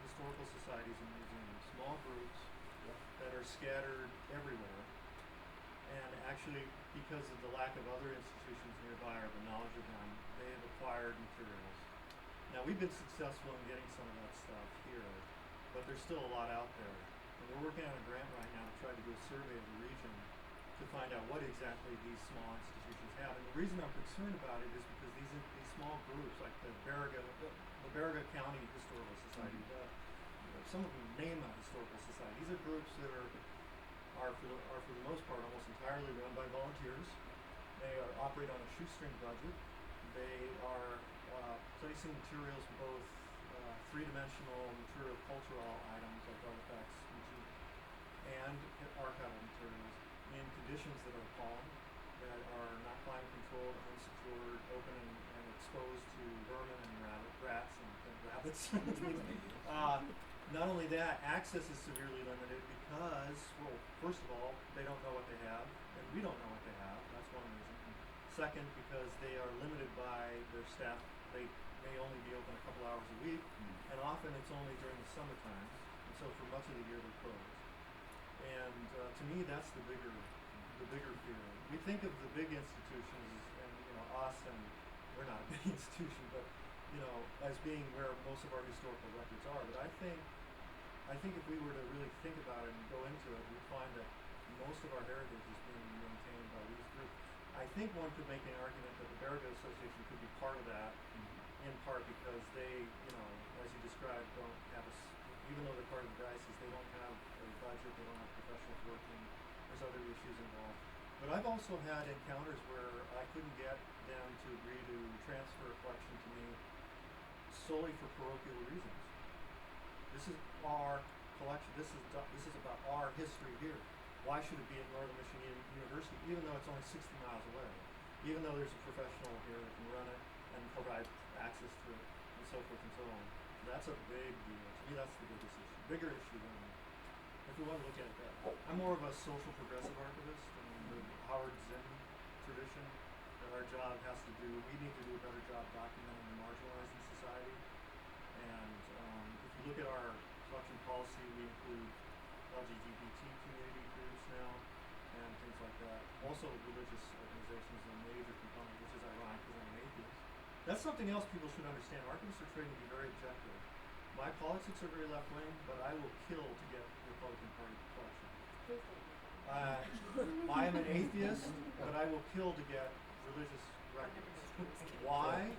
historical societies and museums, small groups that are scattered everywhere. And actually, because of the lack of other institutions nearby or the knowledge of them, they have acquired materials. Now, we've been successful in getting some of that stuff here, but there's still a lot out there. And we're working on a grant right now to try to do a survey of the region to find out what exactly these small institutions have. And the reason I'm concerned about it is because these small groups, like the Baraga County Historical Society, some of them name a historical society. These are groups that are for the most part almost entirely run by volunteers. They operate on a shoestring budget. They are placing materials, both three-dimensional material cultural items like artifacts and archival materials in conditions that are appalling, that are not climate controlled, unsecured, open and exposed to vermin and rats and rabbits. Not only that, access is severely limited because, well, first of all, they don't know what they have, and we don't know what they have. That's one reason. Second, because they are limited by their staff. They may only be open a couple hours a week, and often it's only during the summer times, and so for much of the year they're closed. And to me, that's the bigger fear. We think of the big institutions, and us, and we're not a big institution, but as being where most of our historical records are. But I think if we were to really think about it and go into it, we'd find that most of our heritage is being maintained by these groups. I think one could make an argument that the Baraga Association could be part of that, in part because they, as you described, don't have even though they're part of the diocese, they don't have a budget, they don't have professionals working, there's other issues involved. But I've also had encounters where I couldn't get them to agree to transfer a collection to me solely for parochial reasons. This is our collection. This is about our history here. Why should it be at Northern Michigan University, even though it's only 60 miles away? Even though there's a professional here that can run it and provide access to it, and so forth and so on. That's a big deal. To me, that's the biggest issue. Bigger issue than, if we want to look at it that way. I'm more of a social progressive archivist in the Howard Zinn tradition. That our job has to do, we need to do a better job documenting the marginalized in society. And if you look at our collection policy, we include LGBT community groups now and things like that. Also, religious organizations are a major component, which is ironic because I'm an atheist. That's something else people should understand. Archivists are trained to be very objective. My politics are very left wing, but I will kill to get the Republican Party collection. I am an atheist, but I will kill to get religious records. Why?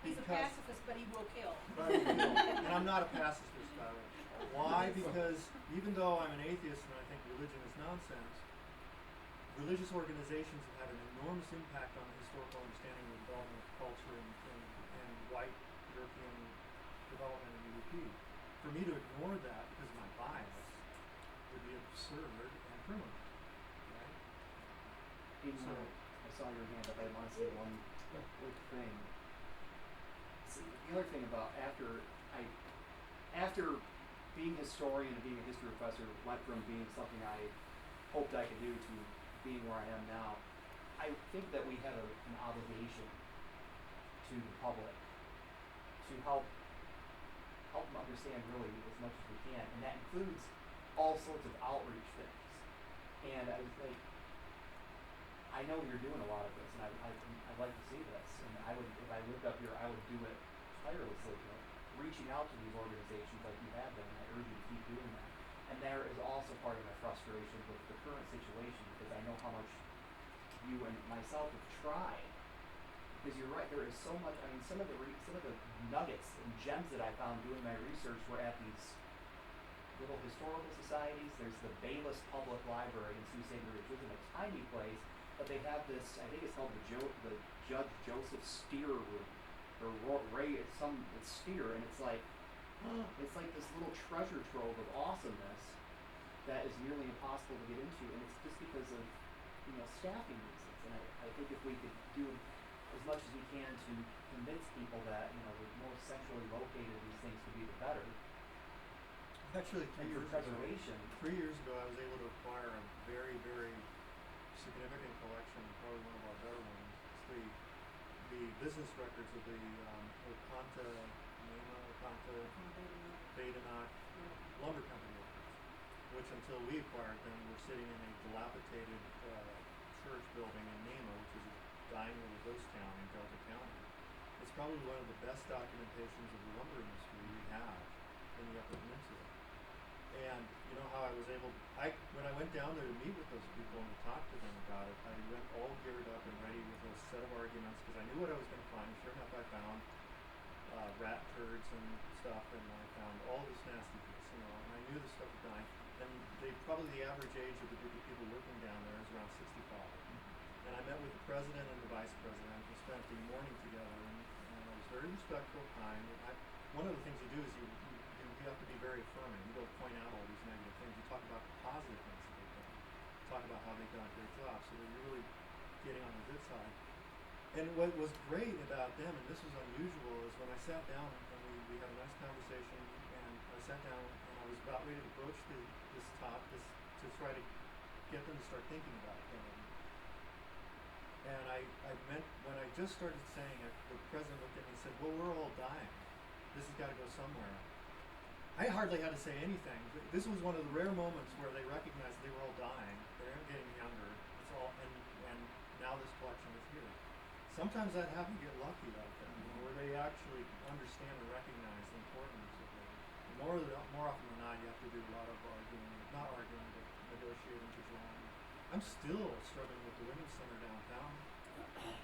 He's a pacifist, but he will kill. And I'm not a pacifist about it. Why? Because even though I'm an atheist and I think religion is nonsense, religious organizations have had an enormous impact on the historical understanding of the development of culture and white European development in the UP. For me to ignore that because of my bias would be absurd and criminal, right? So, I saw your hand up. I want to say one quick thing. See, the other thing about after being a historian and being a history professor went from being something I hoped I could do to being where I am now. I think that we have an obligation to the public to help them understand really as much as we can, and that includes all sorts of outreach things. And I was like, I know you're doing a lot of this, and I'd like to see this. And I would, if I lived up here, I would do it tirelessly, reaching out to these organizations like you have been, and I urge you to keep doing that. And there is also part of my frustration with the current situation, because I know how much you and myself have tried. Because you're right, there is so much. I mean, some of the nuggets and gems that I found doing my research were at these little historical societies. There's the Bayless Public Library in Sault Ste. Marie, which isn't a tiny place, but they have this. I think it's called the Judge Joseph Steer Room, or it's Steer, and it's like this little treasure trove of awesomeness that is nearly impossible to get into, and it's just because of staffing reasons. And I think if we could do as much as we can to convince people that the more centrally located these things could be, the better. Actually, 3 years preservation. 3 years ago, I was able to acquire a very, very significant collection, probably one of our better ones. It's the business records of the Badenoch lumber company workers, which until we acquired them were sitting in a dilapidated church building in Nema, which is a dying little ghost town in Delta County. It's probably one of the best documentations of the lumber industry we have in the Upper Peninsula. And you know how I was able, when I went down there to meet with those people and to talk to them about it, I went all geared up and ready with a set of arguments because I knew what I was going to find. Sure enough, I found rat turds and stuff, and I found all this nastiness, and I knew this stuff was dying. And probably the average age of the group of people working down there is around 65. And I met with the president and the vice president. We spent the morning together, and I was very respectful, kind. One of the things you do is you have to be very affirming. You don't point out all these negative things. You talk about the positive things that they've done. Talk about how they've done a great job, so that you're really getting on the good side. And what was great about them, and this was unusual, is when I sat down and we had a nice conversation, and I sat down and I was about ready to broach this to try to get them to start thinking about it. And I meant, when I just started saying it, the president looked at me and said, well, we're all dying. This has got to go somewhere. I hardly had to say anything. This was one of the rare moments where they recognized they were all dying. They weren't getting younger. It's all, and now this collection is here. Sometimes that happens to get lucky like that, where they actually understand and recognize the importance of it. More often than not, you have to do a lot of not arguing, but negotiating to draw. I'm still struggling with the Women's Center downtown,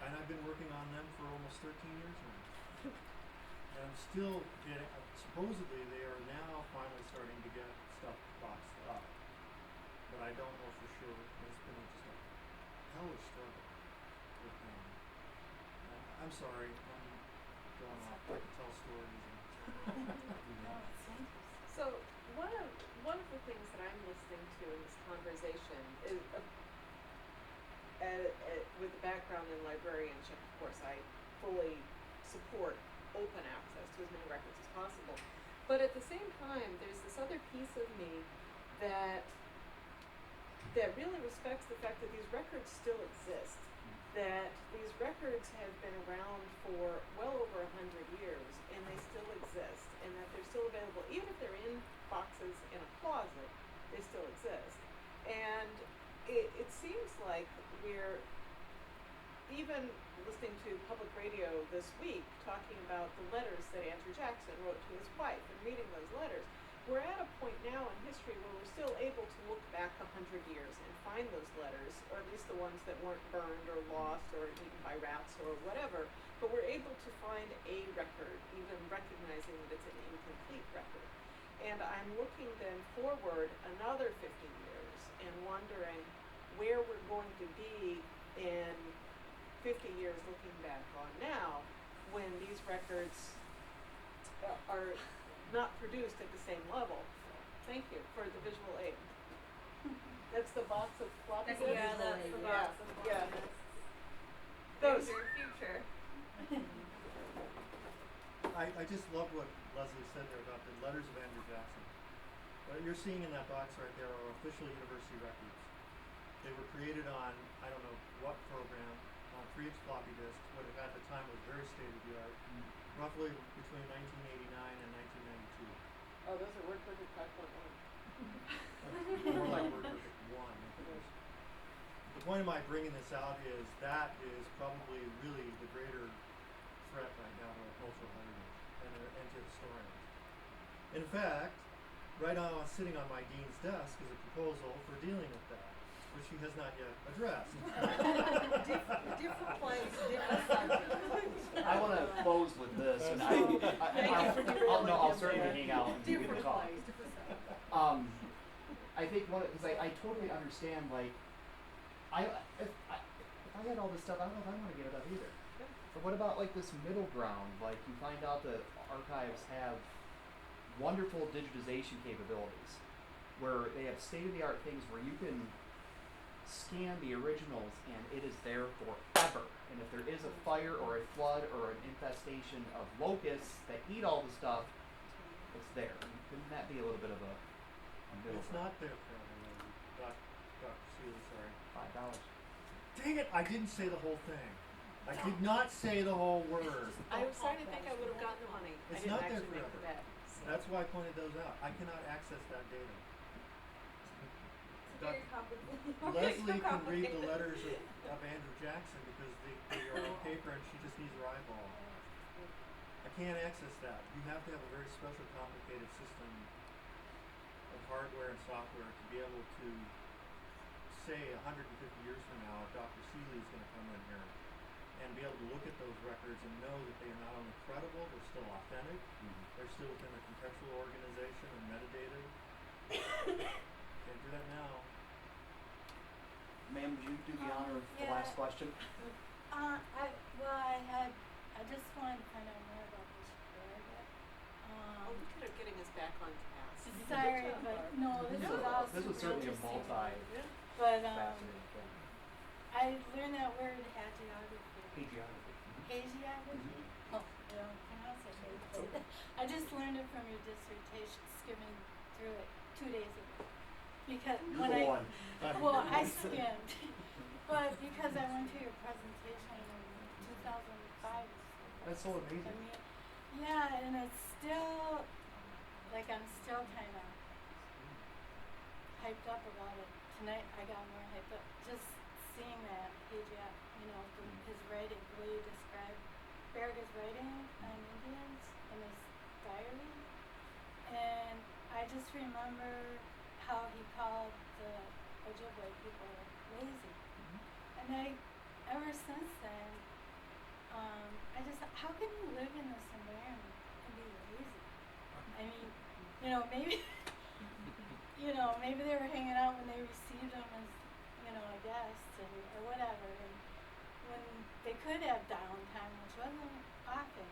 and I've been working on them for almost 13 years now. And I'm still getting, supposedly they are now finally starting to get stuff boxed up, but I don't know for sure. It's been just a hellish struggle with them. I'm sorry, I'm going off. I could tell stories. So one of the things that I'm listening to in this conversation is, with the background in librarianship, of course, I fully support open access to as many records as possible. But at the same time, there's this other piece of me that really respects the fact that these records still exist. That these records have been around for well over 100 years, and they still exist, and that they're still available, even if they're in boxes in a closet, they still exist. And it seems like we're, even listening to public radio this week, talking about the letters that Andrew Jackson wrote to his wife, and reading those letters, we're at a point now in history where we're still able to look back 100 years and find those letters, or at least the ones that weren't burned or lost or eaten by rats or whatever, but we're able to find a record, even recognizing that it's an incomplete record. And I'm looking then forward another 50 years and wondering where we're going to be in 50 years looking back on now, when these records are not produced at the same level. Thank you for the visual aid. That's the box of floppy disks? Yeah, that's the box of floppy Yeah. disks. Those. There's your future. I just love what Leslie said there about the letters of Andrew Jackson. What you're seeing in that box right there are official university records. They were created on, I don't know what program, on 3-inch floppy disks, what at the time was very state-of-the-art, roughly between 1989 and 1992. Oh, those are word perfect 5.1. More like Word Perfect 1. I think it was. The point of my bringing this out is that is probably really the greater threat right now to our cultural heritage and to historians. In fact, right now sitting on my dean's desk is a proposal for dealing with that, which he has not yet addressed. Different place, different subject. I want to close with this, and I'll certainly hang out and we can Different talk. place, different subject. I think because I totally understand, like, if I had all this stuff, I don't know if I want to give it up either. But what about like this middle ground? Like you find out that archives have wonderful digitization capabilities, where they have state-of-the-art things where you can scan the originals and it is there forever. And if there is a fire or a flood or an infestation of locusts that eat all the stuff, it's there. Couldn't that be a little bit of a middle It's ground? not there currently, Dr. Seelye, sorry. $5. Dang it, I didn't say the whole thing. I did not say the whole word. I was starting to think I would have gotten the money. I It's didn't not there actually make the forever. bet. That's why I pointed those out. I cannot access that data. It's very complicated. Leslie can read the letters of Andrew Jackson because they are on paper and she just needs her eyeball. I can't access that. You have to have a very special, complicated system of hardware and software to be able to say 150 years from now, Dr. Seelye is going to come in here and be able to look at those records and know that they are not only credible, they're still authentic, they're still within a contextual organization and metadata. Can't do that now. Ma'am, would you do the honor of the Yeah. last question? I just wanted to find out more about this Baraga. Oh, look at her getting us back on task. Sorry, but no, this was all This was super certainly a interesting. multi-fascinating But thing. I learned that word hagiography. Hagiography. Hagiography? Oh, I don't pronounce it right. But I just learned it from your dissertation, skimming through it 2 days ago. Because You're when the I one. well, I skimmed, but because I went to your presentation in 2005. That's so amazing. I mean, yeah, and it's still, like, I'm still kind of hyped up about it. Tonight I got more hyped up just seeing that page out, his writing, the way you describe Baraga's writing on Indians in his diary. And I just remember how he called the Ojibwe people lazy. And ever since then, how can you live in this environment and be lazy? I mean, maybe, maybe they were hanging out when they received them as, a guest or whatever. And when they could have downtime, which wasn't often,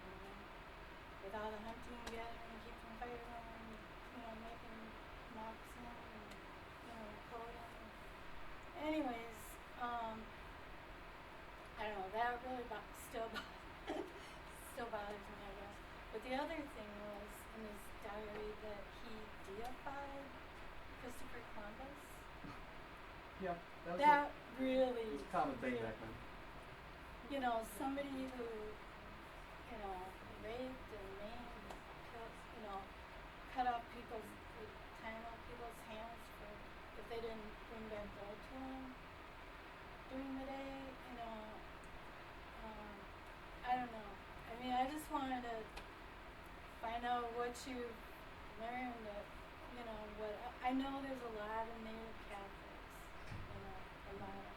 with all the hunting and gathering, keeping fire going, making moccasin and, coding. Anyways, I don't know, that really still bothers me, I guess. But the other thing was in his diary that he deified Christopher Columbus. Yeah, that was That really, a common thing back then. somebody who, raped and maimed, killed, cut off tying off people's hands if they didn't bring their blood to him during the day, I don't know. I mean, I just wanted to find out what you learned what I know there's a lot of Native Catholics, a lot in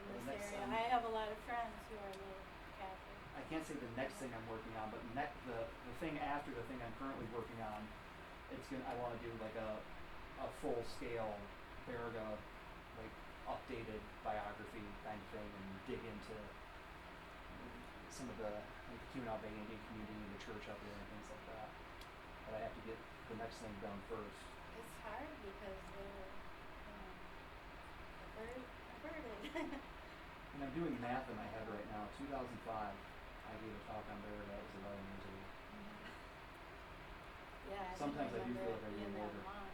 Well, this next area. time- I have a lot of friends who are Native Catholic. I can't say the next thing I'm working on, but the thing after the thing I'm currently working on, I want to do like a full scale Baraga, like updated biography kind of thing and dig into some of the like the Keweenaw Bay Indian community, the church up there, and things like that. But I have to get the next thing done first. It's hard because they're, averted. And I'm doing math in my head right now. 2005, I gave a talk on Baraga. That was 11 years ago. Yeah, Sometimes I do feel like I in get that older. long.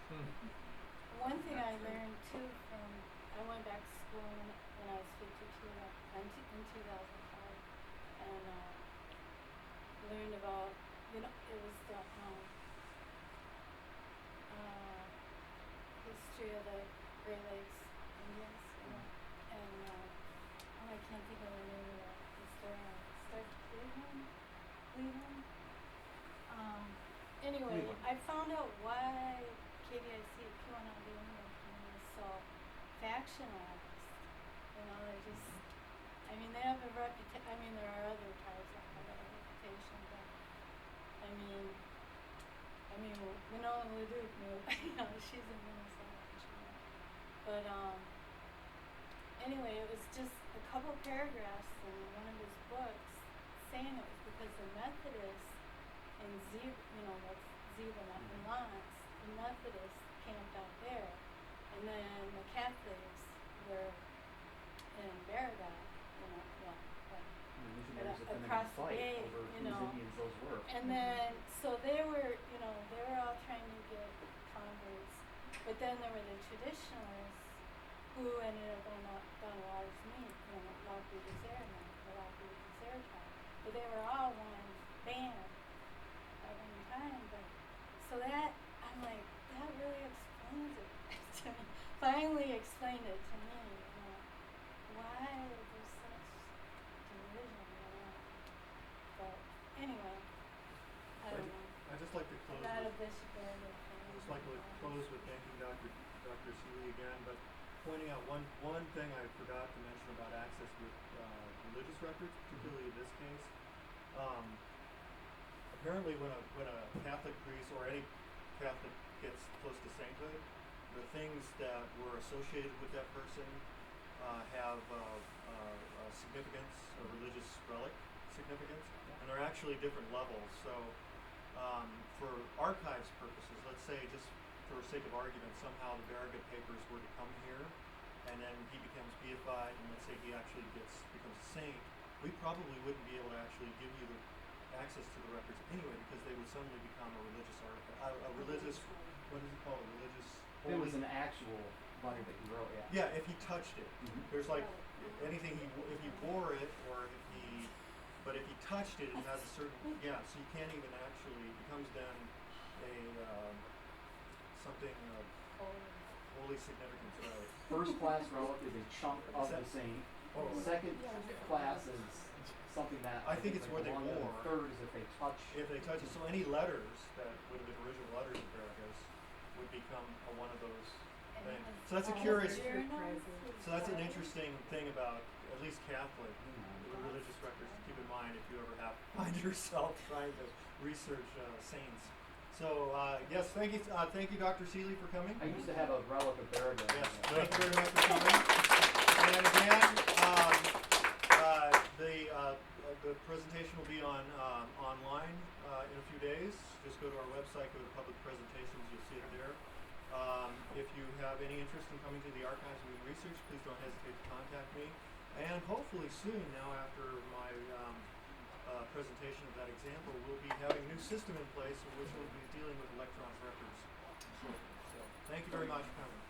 One thing I learned too from, I went back to school when I was 52, in 2005, and learned about, it was the history of the Great Lakes Indians, and I can't think of the name of the historian. Cleveland. Anyway, Cleveland. I found out why KDIC, Keweenaw Bay Indian Community is so factionalized. They just, they have a reputation. There are other tribes that have a reputation, but Winona LaDuke knew, she's in Minnesota, but anyway, it was just a couple paragraphs in one of his books saying it was because the Methodists in that's Ziva and Lawrence, the Methodists camped out there, and then the Catholics were in Baraga, Missionaries have been in a across the fight bay, over whose Indians those were. and then, so they were all trying to get converts, but then there were the traditionalists who ended up on Water's Meat, Lapu Desert, the Lapu Desert tribe, but they were all one band at one time, but, so that, I'm like, that really explains it to me, finally explained it to me, why there's such division, but anyway, I don't know. I'd just like to I'm close not a with, bishop or anything. I'd just like to close with thanking Dr. Seelye again, but pointing out one thing I forgot to mention about access with religious records, particularly in this case. Apparently, when a Catholic priest or any Catholic gets close to sainthood, the things that were associated with that person have significance, a religious relic significance, and they're actually different levels. So, for archives purposes, let's say just for sake of argument, somehow the Baraga papers were to come here, and then he becomes beatified, and let's say he actually becomes a saint, we probably wouldn't be able to actually give you the access to the records anyway, because they would suddenly become a religious artifact, a religious, what is it called, a religious. It was an actual letter that he wrote. Yeah, if he touched it, there's like anything if he wore it, or but if he touched it, it has a certain, so you can't even actually, it becomes then a, something of holy significance, right? First class relic is a chunk of the saint. Second class is something that I think it's where they wore. Third is if they touch. If they touch it, so any letters that would have been original letters of Baraga's would become one of those things. So that's a curious, so that's an interesting thing about at least Catholic religious records to keep in mind if you ever find yourself trying to research saints. So yes, thank you, Dr. Seelye, for coming. I used to have a relic of Baraga. Yes, thank you very much for coming. And again, the presentation will be online in a few days. Just go to our website, go to public presentations, you'll see it there. If you have any interest in coming to the archives and doing research, please don't hesitate to contact me. And hopefully soon, now after my presentation of that example, we'll be having a new system in place in which we'll be dealing with electronic records. So thank you very much for coming.